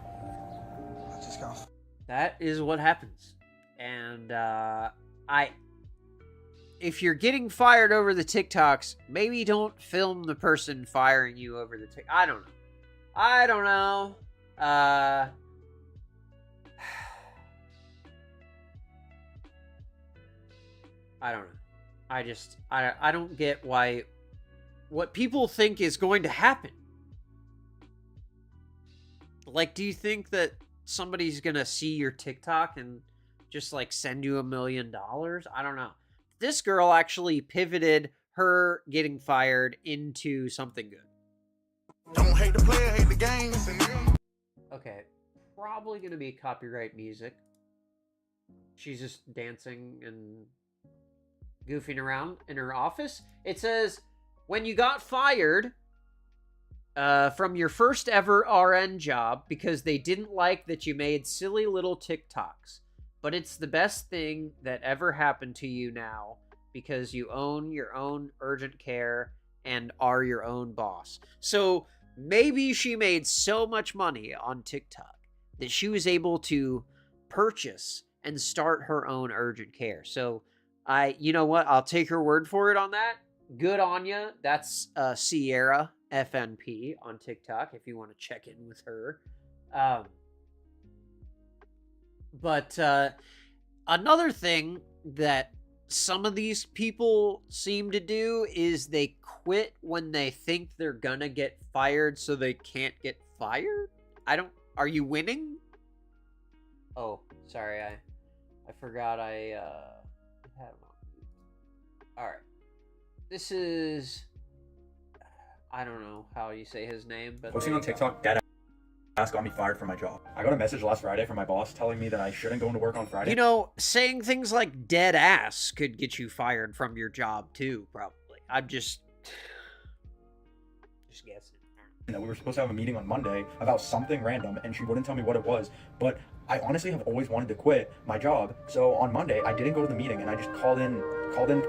I just got... That is what happens. And, if you're getting fired over the TikToks, maybe don't film the person firing you over the TikTok. I don't know. I don't know. I don't know. I don't get what people think is going to happen. Like, do you think that somebody's gonna see your TikTok and just like send you $1 million? I don't know. This girl actually pivoted her getting fired into something good. Don't hate the player, hate the game. Okay, probably gonna be copyright music. She's just dancing and goofing around in her office. It says, when you got fired from your first ever RN job because they didn't like that you made silly little TikToks, but it's the best thing that ever happened to you now because you own your own urgent care and are your own boss. So maybe she made so much money on TikTok that she was able to purchase and start her own urgent care. So you know what? I'll take her word for it on that. Good on ya. That's Sierra FNP on TikTok if you want to check in with her. But another thing that some of these people seem to do is they quit when they think they're gonna get fired so they can't get fired. Are you winning? Oh, sorry, I forgot I had them on. Alright. This is, I don't know how you say his name, but posting on TikTok, dead ass got me fired from my job. I got a message last Friday from my boss telling me that I shouldn't go into work on Friday. You know, saying things like dead ass could get you fired from your job too, probably. I'm just guessing. That we were supposed to have a meeting on Monday about something random, and she wouldn't tell me what it was. But I honestly have always wanted to quit my job. So on Monday, I didn't go to the meeting, and I just called in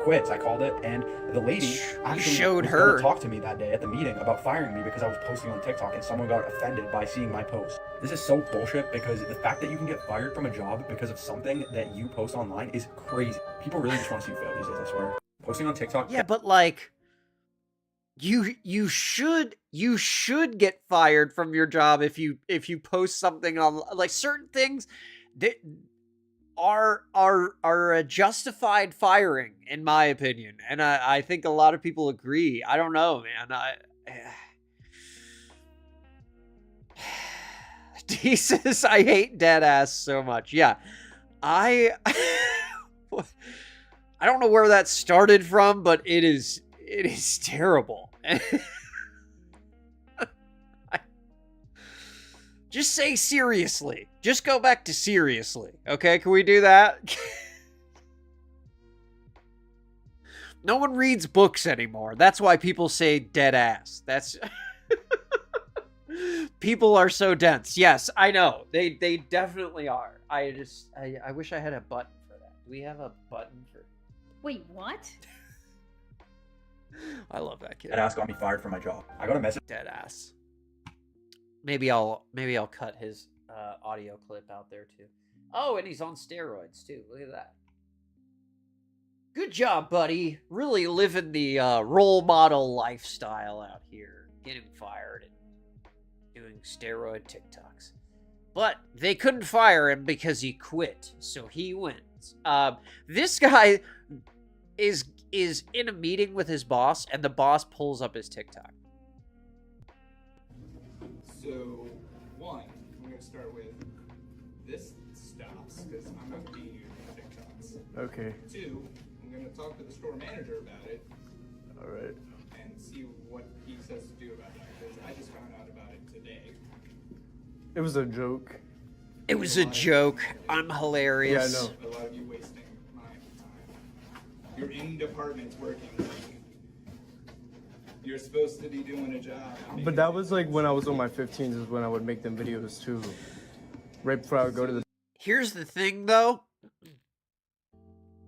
quits. I called it, and the lady actually showed was her going to talk to me that day at the meeting about firing me because I was posting on TikTok, and someone got offended by seeing my post. This is so bullshit because the fact that you can get fired from a job because of something that you post online is crazy. People really just want to see you fail these days, I swear. Posting on TikTok. Yeah, but like, you should get fired from your job if you post something on, like, certain things that are a justified firing in my opinion, and I think a lot of people agree. I don't know, man. He says I hate dead ass so much. Yeah, I don't know where that started from, but it is terrible. Just say seriously. Just go back to seriously. Okay, can we do that? No one reads books anymore. That's why people say dead ass. That's people are so dense. Yes, I know. They definitely are. I wish I had a button for that. Do we have a button for? Wait, what? I love that kid. Dead ass got me fired from my job. I got a message. Dead ass. Maybe I'll cut his audio clip out there too. Oh, and he's on steroids too. Look at that. Good job, buddy. Really living the role model lifestyle out here. Getting fired and doing steroid TikToks. But they couldn't fire him because he quit, so he wins. This guy is in a meeting with his boss, and the boss pulls up his TikTok. So, one, I'm going to start with this stops because I'm not being used for TikToks. Okay. Two, I'm going to talk to the store manager about it. All right. And see what he says to do about it because I just found out about it today. It was a joke. It was a joke. I'm hilarious. Yeah, I know. A lot of you wasting my time. You're in departments working. You're supposed to be doing a job. But that was like when I was on my 15s is when I would make them videos too. Right before I would go to the... Here's the thing though.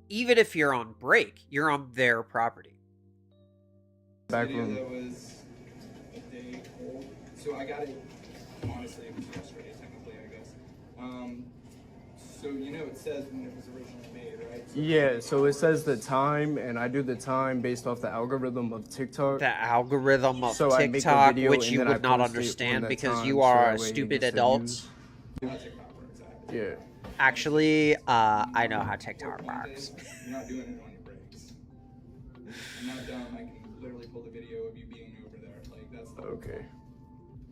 Even if you're on break, you're on their property. Back Video room. that was a day old. So I got it, honestly, it was yesterday, technically, I guess. So you know it says when it was originally made, right? So Yeah, so it says the time, and I do the time based off the algorithm of TikTok. The algorithm of So I make a TikTok, video which and you then I would not post it on understand that because time, you so are that way he stupid gets the adults. views. Yeah. Actually, I know how TikTok works. you're not doing it on your breaks. I'm not dumb. I can literally pull the video of you being over there. Like that's the whole Okay.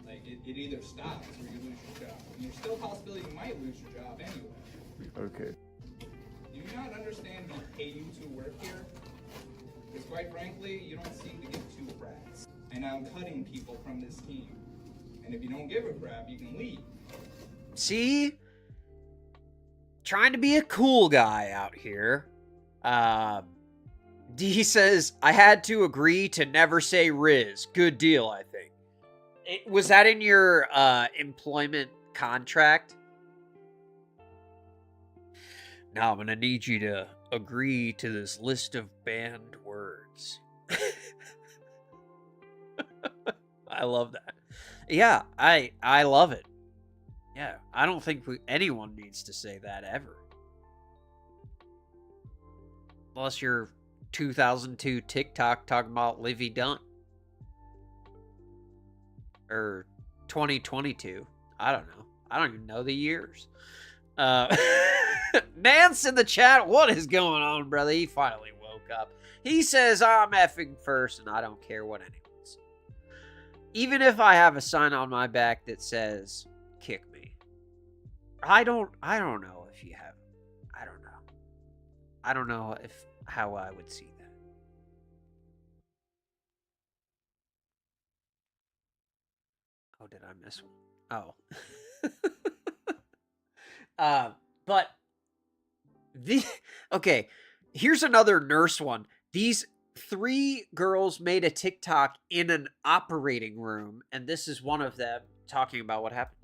Like it either stops or you lose your job. And there's still a possibility you might lose your job anyway. Okay. Do you not understand we pay you to work here? Because quite frankly, you don't seem to give two craps. And I'm cutting people from this team. And if you don't give a crap, you can leave. See? Trying to be a cool guy out here. D says, I had to agree to never say Riz. Good deal, I think. Was that in your employment contract? Now I'm gonna need you to agree to this list of banned words. I love that. Yeah, I love it. Yeah, I don't think anyone needs to say that ever. Unless you're 2002 TikTok talking about Livy Dunn. Or 2022. I don't know. I don't even know the years. Nance in the chat, what is going on, brother? He finally woke up. He says, I'm effing first and I don't care what anyone says. Even if I have a sign on my back that says, kick me. I don't know if you have. I don't know. I don't know how I would see that. Oh, did I miss one? Oh. But okay, here's another nurse one. These 3 girls made a TikTok in an operating room, and this is one of them talking about what happened.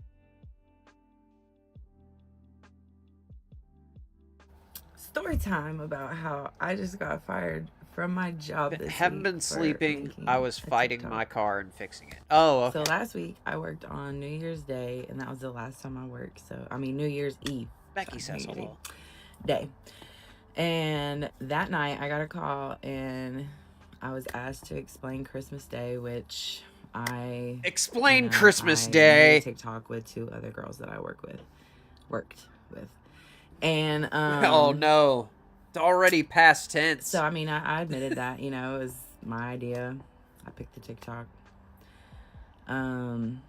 Story time about how I just got fired from my job this Haven't week been for sleeping. making I was a fighting TikTok. my car and fixing it. Oh, okay. So last week I worked on New Year's Day, and that was the last time I worked. So I mean New Year's Eve. Becky sorry, says New Year's hello. Eve Day. And that night I got a call, and I was asked to explain Christmas Day, which I Explain I Christmas made Day. a TikTok with 2 other girls that I worked with, and Oh no, it's already past tense. So I mean, I admitted that, it was my idea. I picked the TikTok. And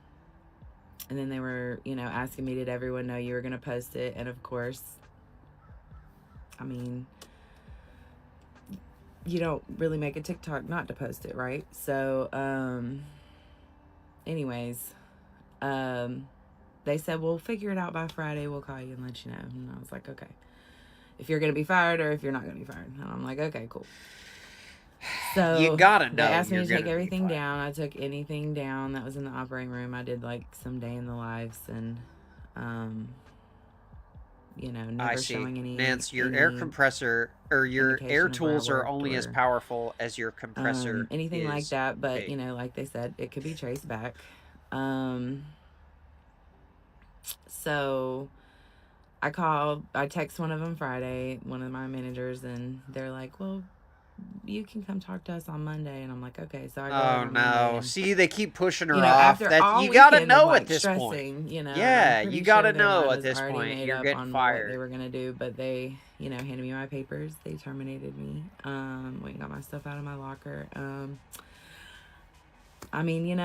then they were, asking me, did everyone know you were gonna post it? And of course, I mean, you don't really make a TikTok not to post it, right? So, anyways, they said, we'll figure it out by Friday. We'll call you and let you know. And I was like, okay. If you're going to be fired or if you're not going to be fired. And I'm like, okay, cool. So you gotta know. They asked me you're to take gonna everything down. I took anything down that was in the operating room. I did like some day in the lives and, never I see. showing any. Nance, your any air compressor or your indication air of where I tools are worked only as or, powerful as your compressor. anything like is that. But big. like they said, it could be traced back. So I text one of them Friday, one of my managers, and they're like, well, you can come talk to us on Monday. And I'm like, okay. So I go Oh on Monday no! and, See, they keep pushing her off. after That all you gotta weekend of, know like, at this stressing, point. I'm Yeah, pretty you gotta sure their know mind at was this already point. made You're up getting on fired. what they were gonna do, but they, handed me my papers. They terminated me. Went and got my stuff out of my locker. I mean,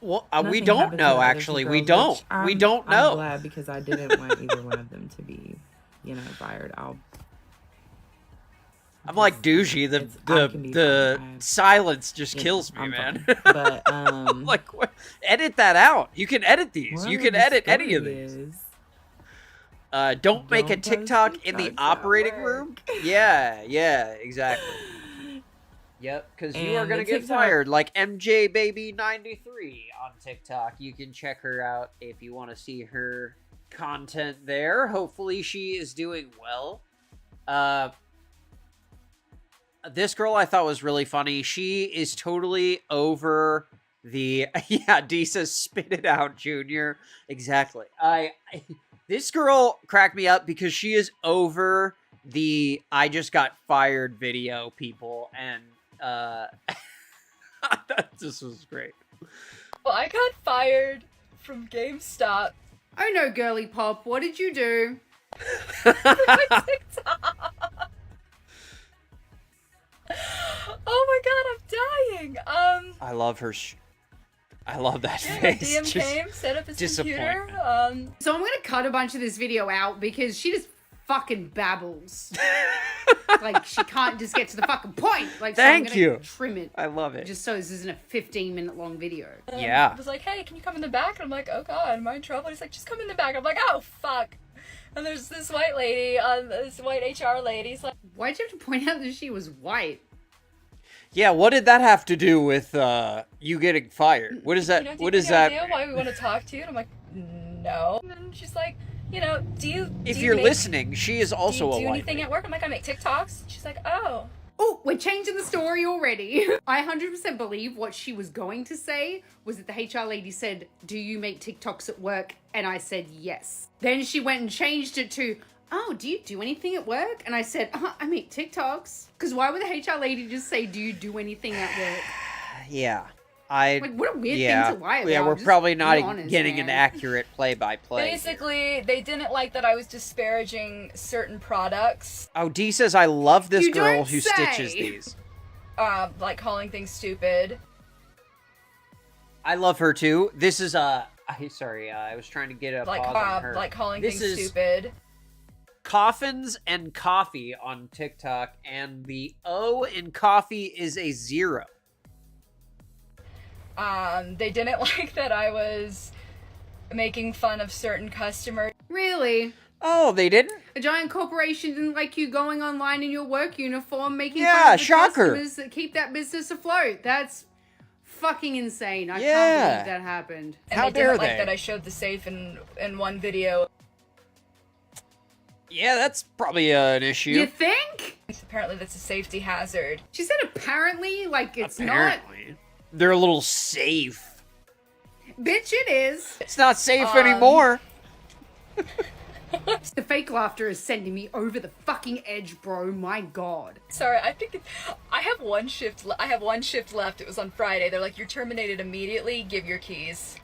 Well, we nothing don't happened to know. the other 2 Actually, we girls, don't. which We don't I'm know. glad because I didn't want either one of them to be, fired. I'm like douchey. I can be The fine. silence just kills me, I'm man. fine. But I'm like, what? Edit that out. You can edit these. moral You of can the edit any of story these. is, Don't make a don't post TikTok in the TikToks at operating work. room. Yeah, exactly. Yep, because you are And gonna the get TikTok- fired like MJ Baby 93 on TikTok. You can check her out if you want to see her content there. Hopefully she is doing well. This girl I thought was really funny. She is totally over Yeah, D says spit it out, Junior. Exactly. This girl cracked me up because she is over the I just got fired video people, and this was great. Well, I got fired from GameStop. Oh no, girly pop, what did you do? Oh my god, I'm dying. I love her. I love that yeah, face. DM came, set up his computer. So I'm gonna cut a bunch of this video out because she just fucking babbles. Like, she can't just get to the fucking point. Like, so I'm gonna trim it. I love it. Just so this isn't a 15-minute long video. Yeah. I was like, hey, can you come in the back? And I'm like, oh god, am I in trouble? He's like, just come in the back. I'm like, oh fuck. And there's this white lady, this white HR lady. He's like, why'd you have to point out that she was white? Yeah, what did that have to do with you getting fired? What is that? You know, what do you is have that? any idea why we want to talk to you? And I'm like, no. And then she's like, you know, If you're listening, she is also do a you do white anything lady. at work? I'm like, I make TikToks. She's like, oh. Oh, we're changing the story already. I 100% believe what she was going to say was that the HR lady said, do you make TikToks at work? And I said, yes. Then she went and changed it to, oh, do you do anything at work? And I said, I make TikToks. Because why would the HR lady just say, do you do anything at work? Yeah. Like, what a weird thing to lie about. Yeah, we're Just probably be not honest, getting man. an accurate play-by-play. Basically, they didn't like that I was disparaging certain products. Oh, D says, I love this You girl don't who say. stitches these. Like calling things stupid. I love her too. This is I was trying to get a Like, pause on her. like calling This things is stupid. Coffins and Coffee on TikTok, and the O in coffee is a 0. They didn't like that I was making fun of certain customers. Really? Oh, they didn't? A giant corporation didn't like you going online in your work uniform, making Yeah, fun of the shocker. customers that keep that business afloat. That's fucking insane. I Yeah. can't believe that happened. And they didn't like that I showed the safe in one video. Yeah, that's probably an issue. You think? Apparently that's a safety hazard. She said apparently, like it's Apparently. They're a little safe. not. Bitch, it is. It's not safe anymore. The fake laughter is sending me over the fucking edge, bro. My god. Sorry, I think I have one shift. I have one shift left. It was on Friday. They're like, you're terminated immediately. Give your keys.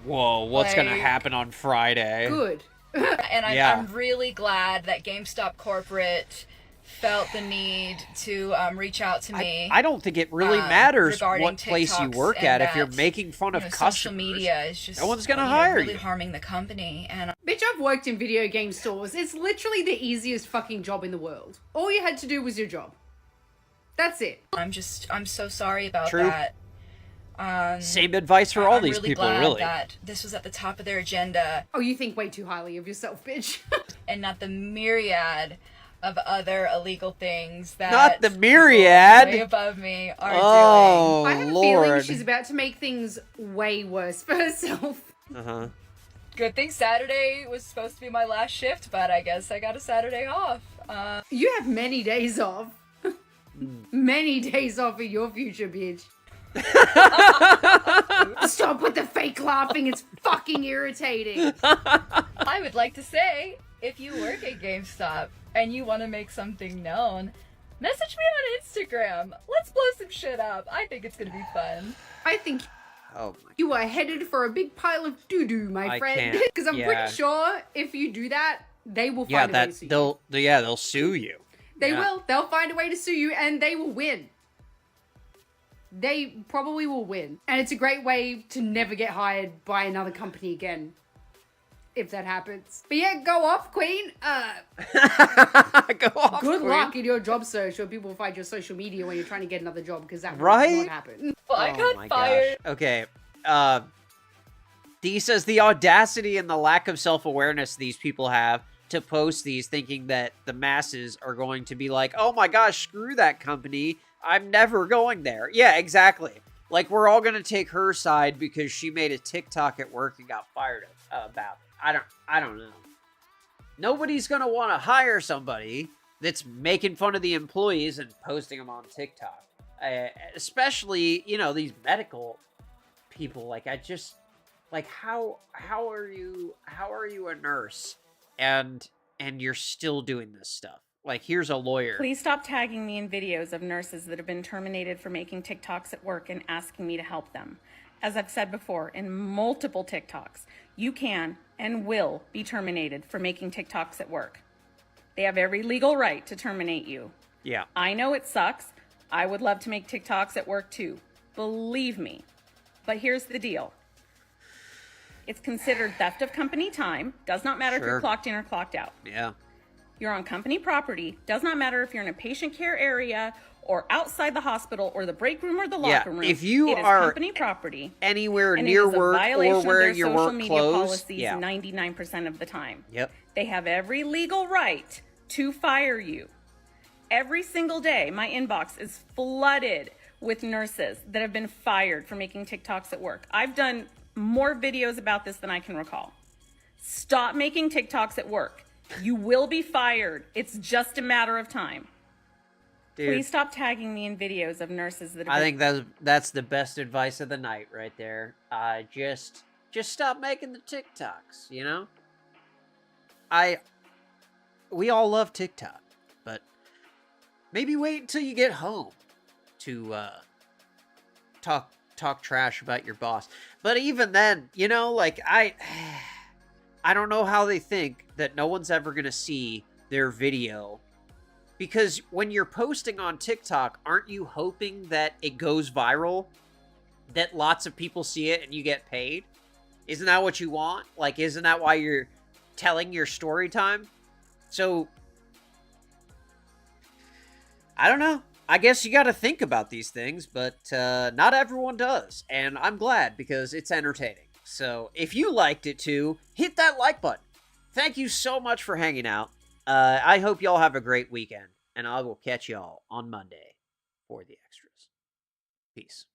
Whoa, what's gonna Like- happen on Friday? Good. And Yeah. I'm really glad that GameStop corporate felt the need to reach out to me. I don't think it really matters regarding what place you TikToks work and at if you're that, making fun of social customers. media is just no one's gonna you know, hire really you. harming the company. And Bitch, I've worked in video game stores. It's literally the easiest fucking job in the world. All you had to do was your job. That's it. I'm so sorry about True. that. Same advice for all I'm these really people, glad really. that this was at the top of their agenda. Oh, you think way too highly of yourself, bitch. And not the myriad of other illegal things that Not the people myriad. way above me are Oh, I have a feeling Lord. she's about to make things way worse for herself. Uh-huh. Good thing Saturday was supposed to be my last shift, but I guess I got a Saturday off. You have many days off. Many days off in your future, bitch. Stop with the fake laughing. It's fucking irritating. I would like to say, if you work at GameStop and you want to make something known, message me on Instagram. Let's blow some shit up. I think it's gonna be fun. I think Oh my. you are headed for a big pile of doo-doo, my I friend. can't. Because I'm Yeah. pretty sure if you do that, they will Yeah, find a way to that sue you. they'll sue you. They Yeah. will. They'll find a way to sue you, and they will win. They probably will win. And it's a great way to never get hired by another company again. If that happens. But yeah, go off, Queen. Go off, Good Queen. luck in your job search where people find your social media when you're trying to get another job, because that will Right? not happen. Well, I Oh got my fired. gosh. Okay. D says the audacity and the lack of self-awareness these people have to post these thinking that the masses are going to be like, oh my gosh, screw that company. I'm never going there. Yeah, exactly. Like, we're all going to take her side because she made a TikTok at work and got fired about it. I don't know. Nobody's going to want to hire somebody that's making fun of the employees and posting them on TikTok. Especially, you know, these medical people. Like, I just, like, how are you a nurse and you're still doing this stuff? Like, here's a lawyer. Please stop tagging me in videos of nurses that have been terminated for making TikToks at work and asking me to help them. As I've said before in multiple TikToks, you can and will be terminated for making TikToks at work. They have every legal right to terminate you. Yeah. I know it sucks. I would love to make TikToks at work too. Believe me. But here's the deal. It's considered theft of company time. Does not matter if you're clocked in or clocked out. Yeah. You're on company property. Does not matter if you're in a patient care area or outside the hospital or the break room or the locker room. If you it is are company property anywhere and near it is a work violation or of where their your social work media closed, policies 99% of the time. Yep. They have every legal right to fire you. Every single day, my inbox is flooded with nurses that have been fired for making TikToks at work. I've done more videos about this than I can recall. Stop making TikToks at work. You will be fired. It's just a matter of time. Dude, please stop tagging me in videos of nurses that have I think that's the best advice of the night right there. Just stop making the TikToks, you know? We all love TikTok, but maybe wait until you get home to talk trash about your boss. But even then, you know, like I don't know how they think that no one's ever going to see their video. Because when you're posting on TikTok, aren't you hoping that it goes viral? That lots of people see it and you get paid? Isn't that what you want? Like, isn't that why you're telling your story time? So, I don't know. I guess you got to think about these things, but not everyone does. And I'm glad because it's entertaining. So, if you liked it too, hit that like button. Thank you so much for hanging out. I hope y'all have a great weekend, and I will catch y'all on Monday for the extras. Peace.